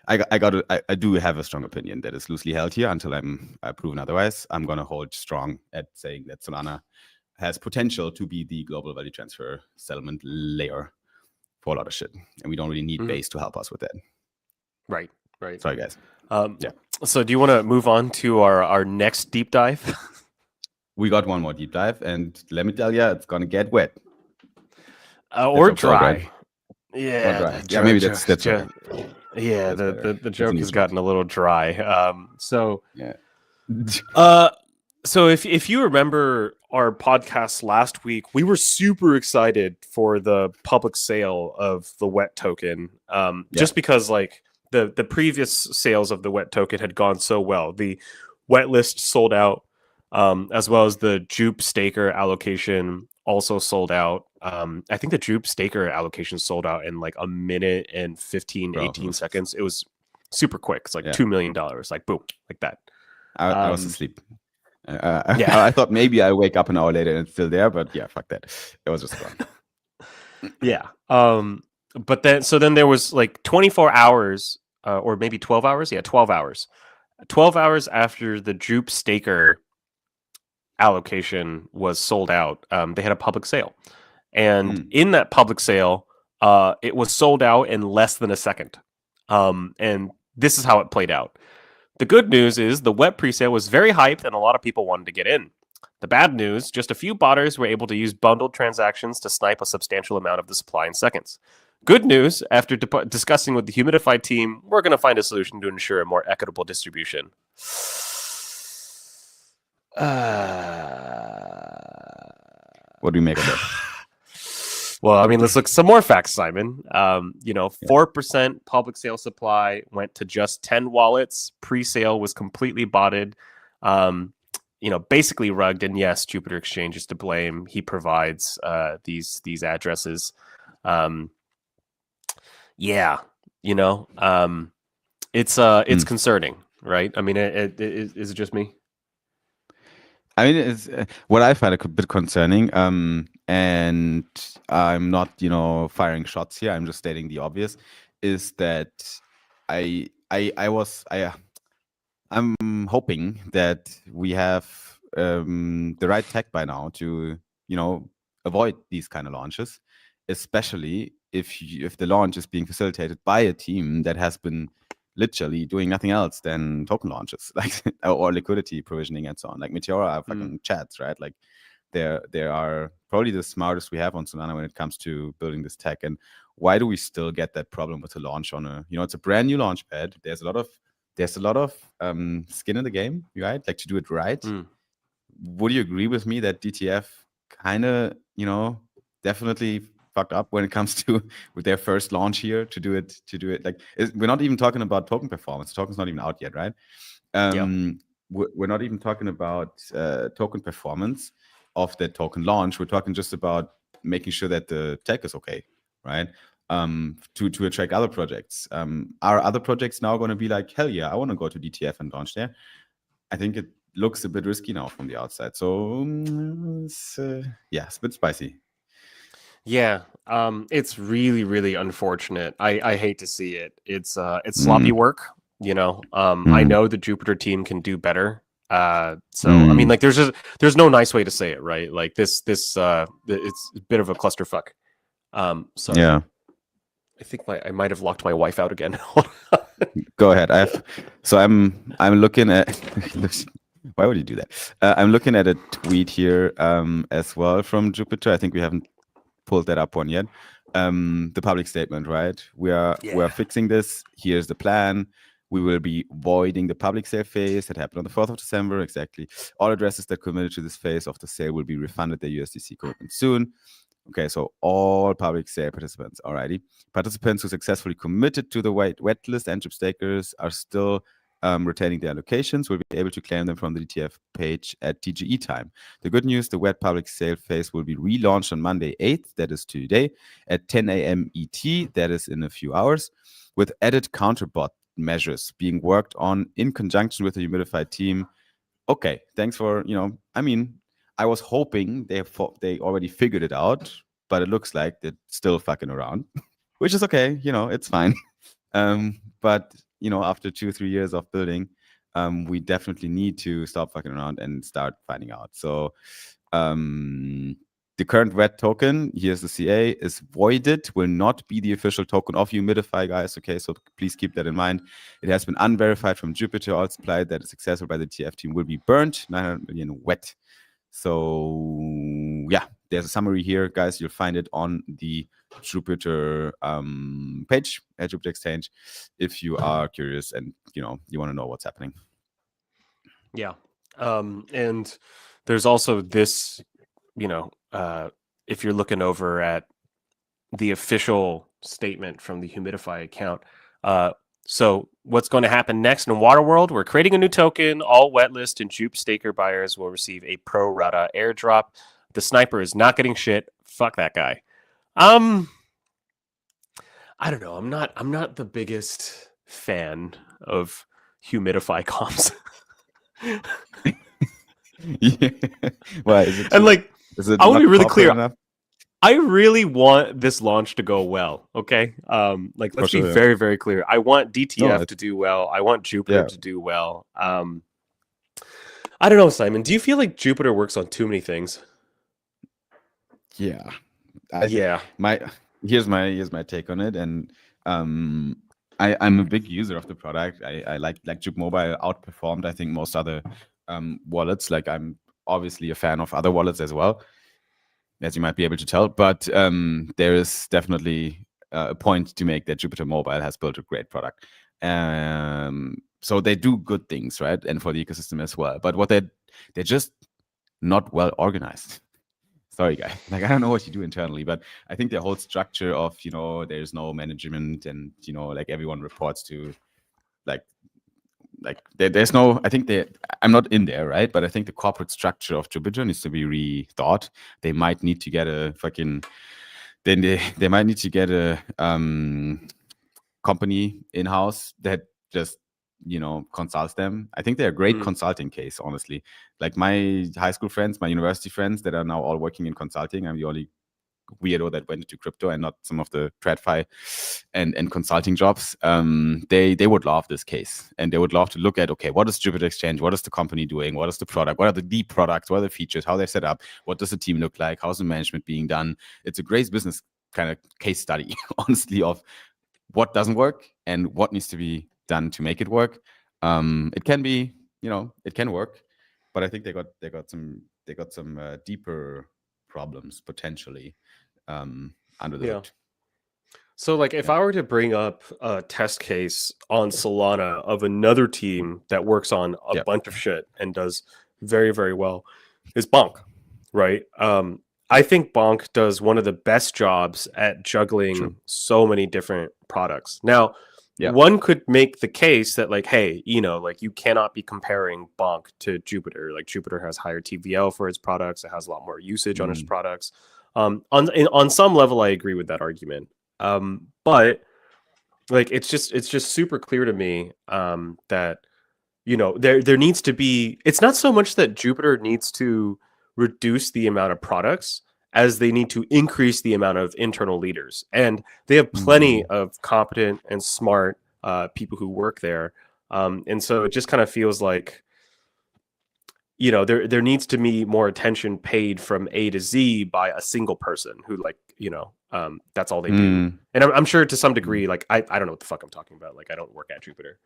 I do have a strong opinion that is loosely held here until I'm proven otherwise. I'm gonna hold strong at saying that Solana has potential to be the global value transfer settlement layer for a lot of shit, and we don't really need Base to help us with that. Right. Sorry, guys. Yeah. So, do you want to move on to our next deep dive? We got one more deep dive, and let me tell you, it's gonna get wet or dry. Right? Yeah, dry. Yeah, maybe that's right. Yeah, the joke has gotten a little dry. Yeah. So if you remember our podcast last week, we were super excited for the public sale of the WET token, just because like the previous sales of the WET token had gone so well. The WET list sold out, as well as the Jupe staker allocation also sold out. I think the Jupe staker allocation sold out in like a minute and 18 seconds. It was super quick. It's like $2 million, like boom, like that. I was asleep. I thought maybe I'll wake up an hour later and it's still there, but yeah, fuck that. It was just gone. Yeah. But then there was like 24 hours, or maybe 12 hours. Yeah, 12 hours. 12 hours after the Jupe staker allocation was sold out, they had a public sale. And in that public sale, it was sold out in less than a second. And this is how it played out. The good news is the WET presale was very hyped and a lot of people wanted to get in. The bad news, just a few botters were able to use bundled transactions to snipe a substantial amount of the supply in seconds. Good news, after discussing with the Humidify team, we're going to find a solution to ensure a more equitable distribution. What do you make of that? Well, I mean, let's look at some more facts, Simon. 4% public sale supply went to just 10 wallets. Pre-sale was completely botted. Basically rugged. And yes, Jupiter Exchange is to blame. He provides these addresses. It's concerning, right? I mean, is it just me? I mean, it's what I find a bit concerning, and I'm not, firing shots here. I'm just stating the obvious. Is that I'm hoping that we have the right tech by now to, avoid these kind of launches, especially if the launch is being facilitated by a team that has been literally doing nothing else than token launches, like or liquidity provisioning and so on. Like Meteora are fucking chats, right? Like they are probably the smartest we have on Solana when it comes to building this tech. And why do we still get that problem with the launch on a, it's a brand new launch pad. There's a lot of skin in the game, right? Like to do it right. Would you agree with me that DTF kind of, definitely fucked up when it comes to with their first launch here to do it like we're not even talking about token performance. The token's not even out yet, right? We're not even talking about token performance of the token launch. We're talking just about making sure that the tech is okay, right? To attract other projects. Are other projects now going to be like, hell yeah, I want to go to DTF and launch there? I think it looks a bit risky now from the outside. So it's a bit spicy. Yeah, it's really, really unfortunate. I hate to see it. It's sloppy work, I know the Jupiter team can do better. I mean, like there's no nice way to say it, right? Like this it's a bit of a clusterfuck. I think I might have locked my wife out again. Go ahead. I'm looking at. Why would you do that? I'm looking at a tweet here as well from Jupiter. I think we haven't pulled that up one yet. The public statement, right? We are fixing this. Here's the plan. We will be voiding the public sale phase that happened on the 4th of December. Exactly. All addresses that committed to this phase of the sale will be refunded their USDC commitment soon. Okay, so all public sale participants, alrighty. Participants who successfully committed to the wet list and chip stakers are still retaining their allocations, will be able to claim them from the DTF page at TGE time. The good news, the wet public sale phase will be relaunched on Monday 8th, that is today, at 10 a.m. ET, that is in a few hours, with added counterbot measures being worked on in conjunction with the Humidify team. Okay, thanks for, I mean, I was hoping they already figured it out, but it looks like they're still fucking around, which is okay. It's fine. But after 2-3 years of building, we definitely need to stop fucking around and start finding out. So the current wet token, here's the CA, is voided, will not be the official token of Humidify, guys. Okay, so please keep that in mind. It has been unverified from Jupiter. All supply that is accessible by the TF team will be burnt. 900 million wet. So yeah, there's a summary here, guys. You'll find it on the Jupiter page at Jupiter Exchange if you are curious and you want to know what's happening. Yeah, and there's also this, if you're looking over at the official statement from the Humidify account. So what's going to happen next in Waterworld? We're creating a new token. All wetlist and Jupe staker buyers will receive a pro rata airdrop. The sniper is not getting shit. Fuck that guy. I don't know. I'm not the biggest fan of Humidify comps. Yeah. Why is it? And I want to be really clear. Enough? I really want this launch to go well. Okay. Let's be very, very clear. I want DTF to do well. I want Jupiter to do well. I don't know, Simon. Do you feel like Jupiter works on too many things? Yeah. Here's my take on it. And I'm a big user of the product. I like Jupe Mobile outperformed, I think, most other wallets. Like, I'm obviously a fan of other wallets as well, as you might be able to tell. But there is definitely a point to make that Jupiter Mobile has built a great product. So they do good things, right? And for the ecosystem as well. But what they're just not well organized. Sorry, guy. I don't know what you do internally, but I think the whole structure of, there's no management and, everyone reports to, there's no, I'm not in there, right? But I think the corporate structure of Jupiter needs to be rethought. They might need to get a they might need to get a company in-house that just, consults them. I think they're a great consulting case, honestly. Like my high school friends, my university friends that are now all working in consulting. I'm the only weirdo that went into crypto and not some of the TradFi and consulting jobs. They would love this case, and they would love to look at, okay, what is Jupiter Exchange? What is the company doing? What is the product? What are the deep products? What are the features? How they're set up? What does the team look like? How's the management being done? It's a great business kind of case study, honestly, of what doesn't work and what needs to be done to make it work. It can be, it can work, but I think they got some deeper problems potentially under the hood. So if I were to bring up a test case on Solana of another team that works on a bunch of shit and does very, very well, is Bonk, right? I think Bonk does one of the best jobs at juggling so many different products. Now, one could make the case that hey, you cannot be comparing Bonk to Jupiter. Like, Jupiter has higher TVL for its products. It has a lot more usage on its products. On some level, I agree with that argument. But it's just super clear to me that there needs to be. It's not so much that Jupiter needs to reduce the amount of products as they need to increase the amount of internal leaders, and they have plenty of competent and smart people who work there. And so it just kind of feels like there needs to be more attention paid from A to Z by a single person who That's all they do. And I'm sure to some degree, like I don't know what the fuck I'm talking about. Like I don't work at Jupiter.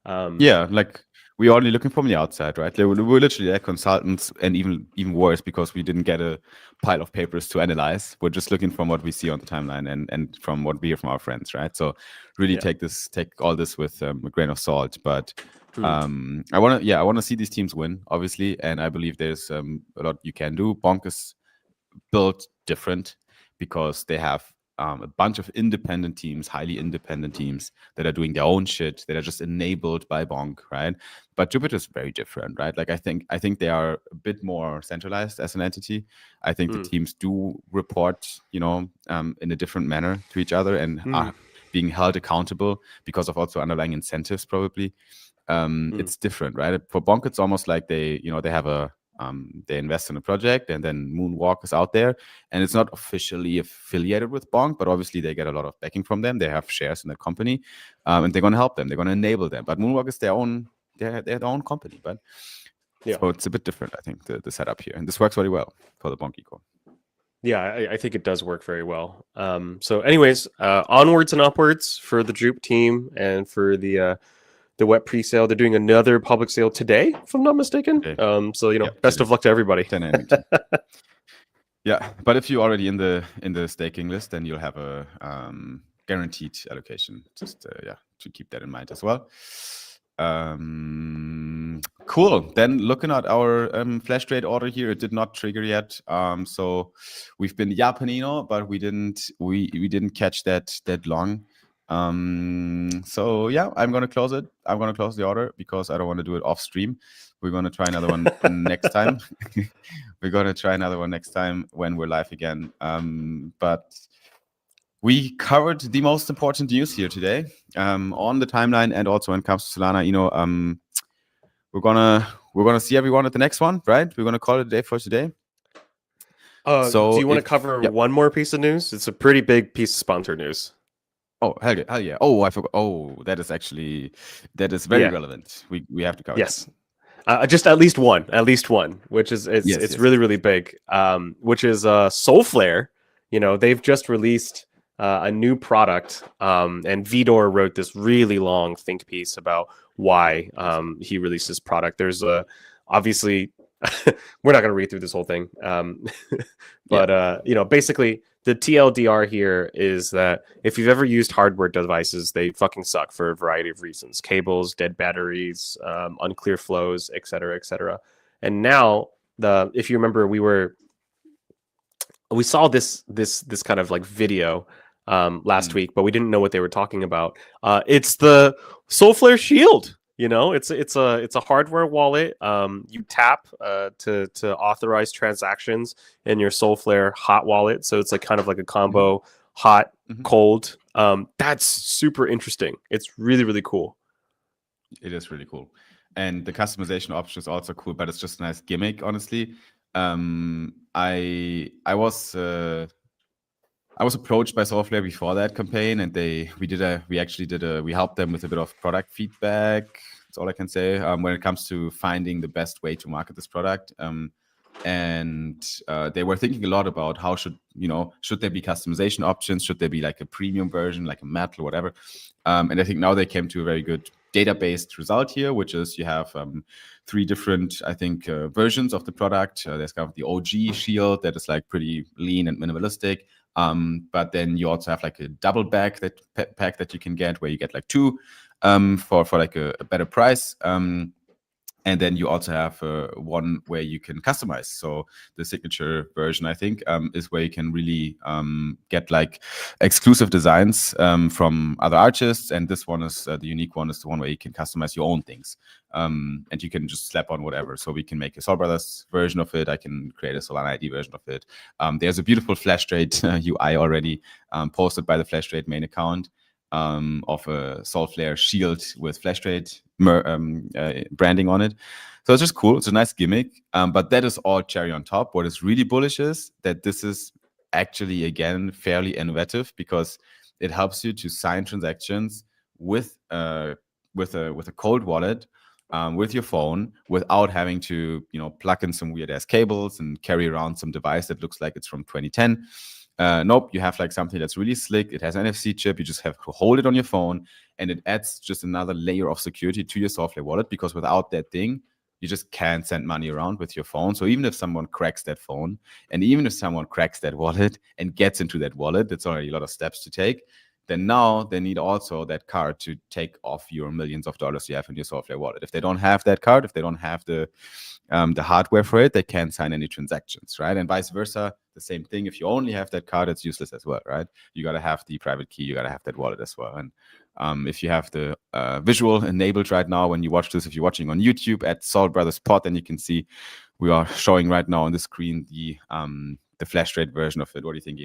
Yeah, like we're only looking from the outside, right? We're literally like consultants, and even worse because we didn't get a pile of papers to analyze. We're just looking from what we see on the timeline and from what we hear from our friends, right? So really take all this with a grain of salt. But I want to see these teams win, obviously, and I believe there's a lot you can do. Bonk is built different because they have a bunch of independent teams, highly independent teams that are doing their own shit, that are just enabled by Bonk, right? But Jupiter is very different, right? Like I think they are a bit more centralized as an entity. I think the teams do report, in a different manner to each other and are being held accountable because of also underlying incentives, probably. It's different, right? For Bonk, it's almost like they have they invest in a project and then Moonwalk is out there, and it's not officially affiliated with Bonk, but obviously they get a lot of backing from them. They have shares in the company, and they're going to help them. They're going to enable them. But Moonwalk is their own company. But so it's a bit different, I think, the setup here, and this works very well for the Bonk eco. Yeah, I think it does work very well. So, anyways, onwards and upwards for the Jupe team and for the wet pre-sale. They're doing another public sale today, if I'm not mistaken. Okay. So best of luck to everybody. 10 a.m. Yeah, but if you're already in the staking list, then you'll have a guaranteed allocation. Just to keep that in mind as well. Cool. Then looking at our flash trade order here, it did not trigger yet. So we've been Japanino, but we didn't catch that long. So yeah, I'm gonna close it. I'm gonna close the order because I don't want to do it off stream. We're gonna try another one next time. We're gonna try another one next time when we're live again. But we covered the most important news here today on the timeline, and also when it comes to Solana. We're gonna see everyone at the next one, right? We're gonna call it a day for today. So do you want to cover one more piece of news? It's a pretty big piece of sponsor news. Oh, hell yeah. Oh, I forgot. Oh, that is very relevant. We have to cover Yes. Just at least one, which is it's really, really big. Which is Soulflare. They've just released a new product, and Vidor wrote this really long think piece about why he released this product. There's obviously we're not going to read through this whole thing, but basically the TLDR here is that if you've ever used hardware devices, they fucking suck for a variety of reasons: cables, dead batteries, unclear flows, etc., etc. And now if you remember, we saw this kind of like video last week, but we didn't know what they were talking about. It's the Soulflare Shield. It's a hardware wallet. You tap to authorize transactions in your Soulflare hot wallet. So it's like kind of like a combo hot, cold. That's super interesting. It's really, really cool. It is really cool. And the customization option is also cool, but it's just a nice gimmick, honestly. I was approached by Soulflare before that campaign, and we helped them with a bit of product feedback. That's all I can say when it comes to finding the best way to market this product. And they were thinking a lot about how should there be customization options? Should there be like a premium version, like a metal or whatever? And I think now they came to a very good data-based result here, which is you have 3 different, I think, versions of the product. There's kind of the OG Shield that is like pretty lean and minimalistic. But then you also have like a double pack that you can get, where you get like 2 for like a better price. And then you also have one where you can customize. So the signature version, I think, is where you can really get like exclusive designs from other artists. And this one is the unique one, is the one where you can customize your own things. And you can just slap on whatever. So we can make a Soul Brothers version of it. I can create a Solana ID version of it. There's a beautiful Flash Trade UI already posted by the Flash Trade main account of a Soulflare Shield with Flash Trade branding on it. So it's just cool. It's a nice gimmick. But that is all cherry on top. What is really bullish is that this is actually, again, fairly innovative, because it helps you to sign transactions with a cold wallet with your phone without having to, plug in some weird ass cables and carry around some device that looks like it's from 2010. Nope, you have like something that's really slick. It has an NFC chip. You just have to hold it on your phone, and it adds just another layer of security to your Solflare wallet, because without that thing, you just can't send money around with your phone. So even if someone cracks that phone, and even if someone cracks that wallet and gets into that wallet, it's already a lot of steps to take. Then now they need also that card to take off your millions of dollars you have in your Solflare wallet. If they don't have that card, if they don't have the hardware for it, they can't sign any transactions, right? And vice versa, the same thing. If you only have that card, it's useless as well, right? You got to have the private key, you got to have that wallet as well. And if you have the visual enabled right now when you watch this, if you're watching on YouTube at Sol Brothers Pod, then you can see we are showing right now on the screen the flash rate version of it. What do you think,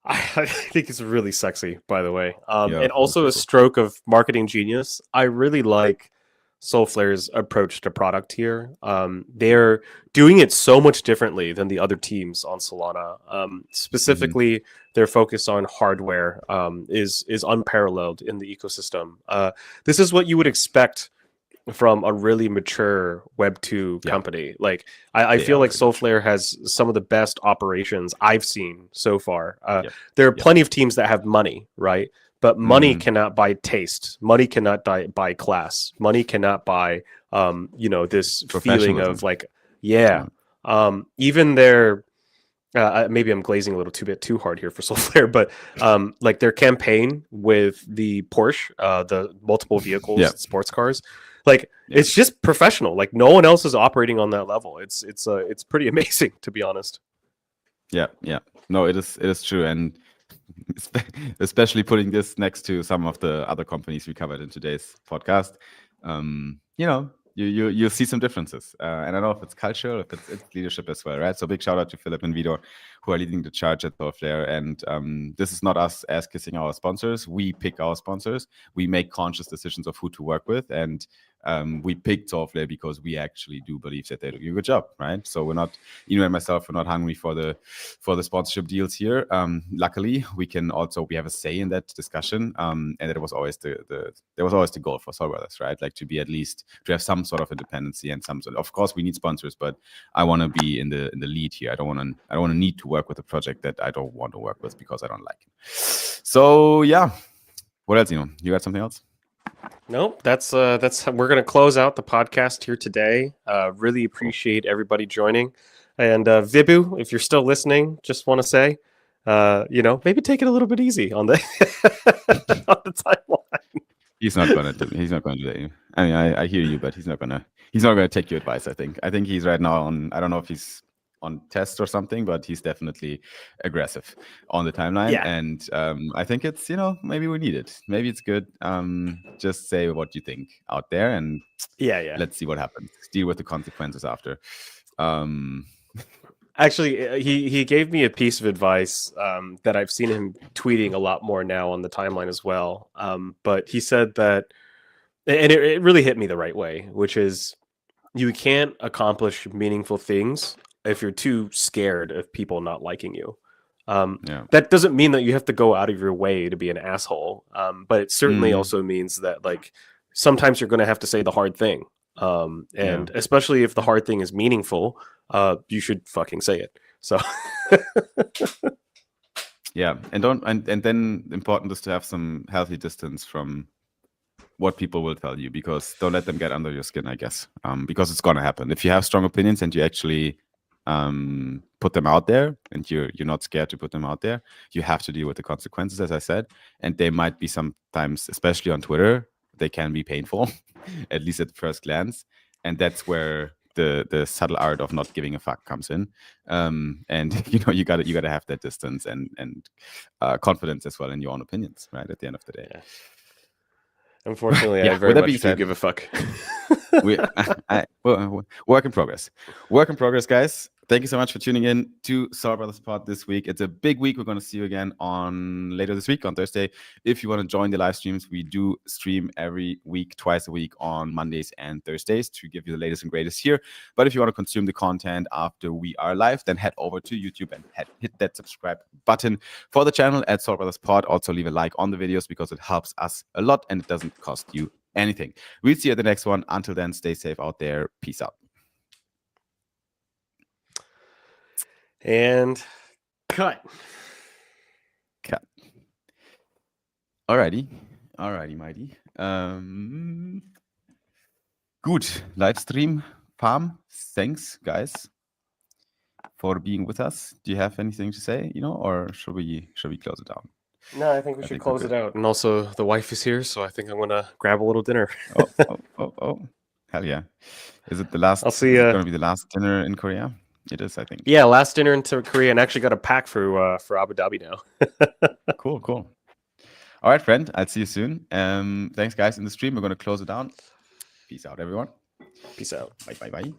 I think it's really sexy, by the way. Yeah, and also a stroke of marketing genius. I really like Solflare's approach to product here. They're doing it so much differently than the other teams on Solana. Specifically, their focus on hardware is unparalleled in the ecosystem. This is what you would expect from a really mature Web 2 company. Like I feel like Solflare has some of the best operations I've seen so far. There are plenty of teams that have money, right? But money cannot buy taste. Money cannot buy class. Money cannot buy this feeling of like, even their maybe I'm glazing a little bit too hard here for Solflare, but like their campaign with the Porsche, the multiple vehicles, sports cars, like it's just professional. Like no one else is operating on that level. It's pretty amazing, to be honest. Yeah. No, it is true, and especially putting this next to some of the other companies we covered in today's podcast, you'll see some differences. And I don't know if it's cultural, if it's leadership as well, right? So big shout out to Philip and Vito, who are leading the charge at Solflare. And this is not us ass kissing our sponsors. We pick our sponsors. We make conscious decisions of who to work with. And we picked Solflare because we actually do believe that they're doing a good job, right? So we're not, and myself, we're not hungry for the sponsorship deals here. Luckily, we have a say in that discussion, and that was always the goal for Sol Brothers, right? Like to have some sort of independency and some sort. Of course, we need sponsors, but I want to be in the lead here. I don't want to need to work with a project that I don't want to work with because I don't like it. So yeah, what else? You got something else? Nope, that's how we're gonna close out the podcast here today. Really appreciate everybody joining, and Vibhu, if you're still listening, just want to say, maybe take it a little bit easy on the on the timeline. He's not gonna do that. I mean, I hear you, but he's not gonna take your advice. I think he's right now on. I don't know if he's on test or something, but he's definitely aggressive on the timeline. Yeah. And I think it's, maybe we need it. Maybe it's good. Just say what you think out there, and let's see what happens. Deal with the consequences after. Actually, he gave me a piece of advice that I've seen him tweeting a lot more now on the timeline as well. But he said that, and it really hit me the right way, which is you can't accomplish meaningful things if you're too scared of people not liking you. That doesn't mean that you have to go out of your way to be an asshole. But it certainly also means that like sometimes you're going to have to say the hard thing. And especially if the hard thing is meaningful, you should fucking say it. So and then important is to have some healthy distance from what people will tell you, because don't let them get under your skin, I guess. Because it's going to happen. If you have strong opinions and you actually put them out there, and you're not scared to put them out there, you have to deal with the consequences, as I said. And they might be sometimes, especially on Twitter, they can be painful, at least at first glance. And that's where the subtle art of not giving a fuck comes in. And you gotta have that distance and confidence as well in your own opinions, right? At the end of the day. Unfortunately, I very much do give a fuck. Work in progress. Work in progress, guys. Thank you so much for tuning in to Sol Brothers Pod this week. It's a big week. We're going to see you again later this week on Thursday. If you want to join the live streams, we do stream every week, twice a week on Mondays and Thursdays to give you the latest and greatest here. But if you want to consume the content after we are live, then head over to YouTube and hit that subscribe button for the channel at Sol Brothers Pod. Also leave a like on the videos because it helps us a lot and it doesn't cost you anything. We'll see you at the next one. Until then, stay safe out there. Peace out. And cut. Alrighty, mighty. Gut, Livestream farm. Thanks, guys, for being with us. Do you have anything to say, or should we close it down? No, I think we should close it out. And also, the wife is here, so I think I'm gonna grab a little dinner. Oh! Hell yeah! Is it the last? I'll see. Is it gonna be the last dinner in Korea? It is, I think. Yeah, last dinner into Korea, and actually got a pack for Abu Dhabi now. Cool. All right, friend. I'll see you soon. Thanks, guys, in the stream. We're gonna close it down. Peace out, everyone. Peace out. Bye.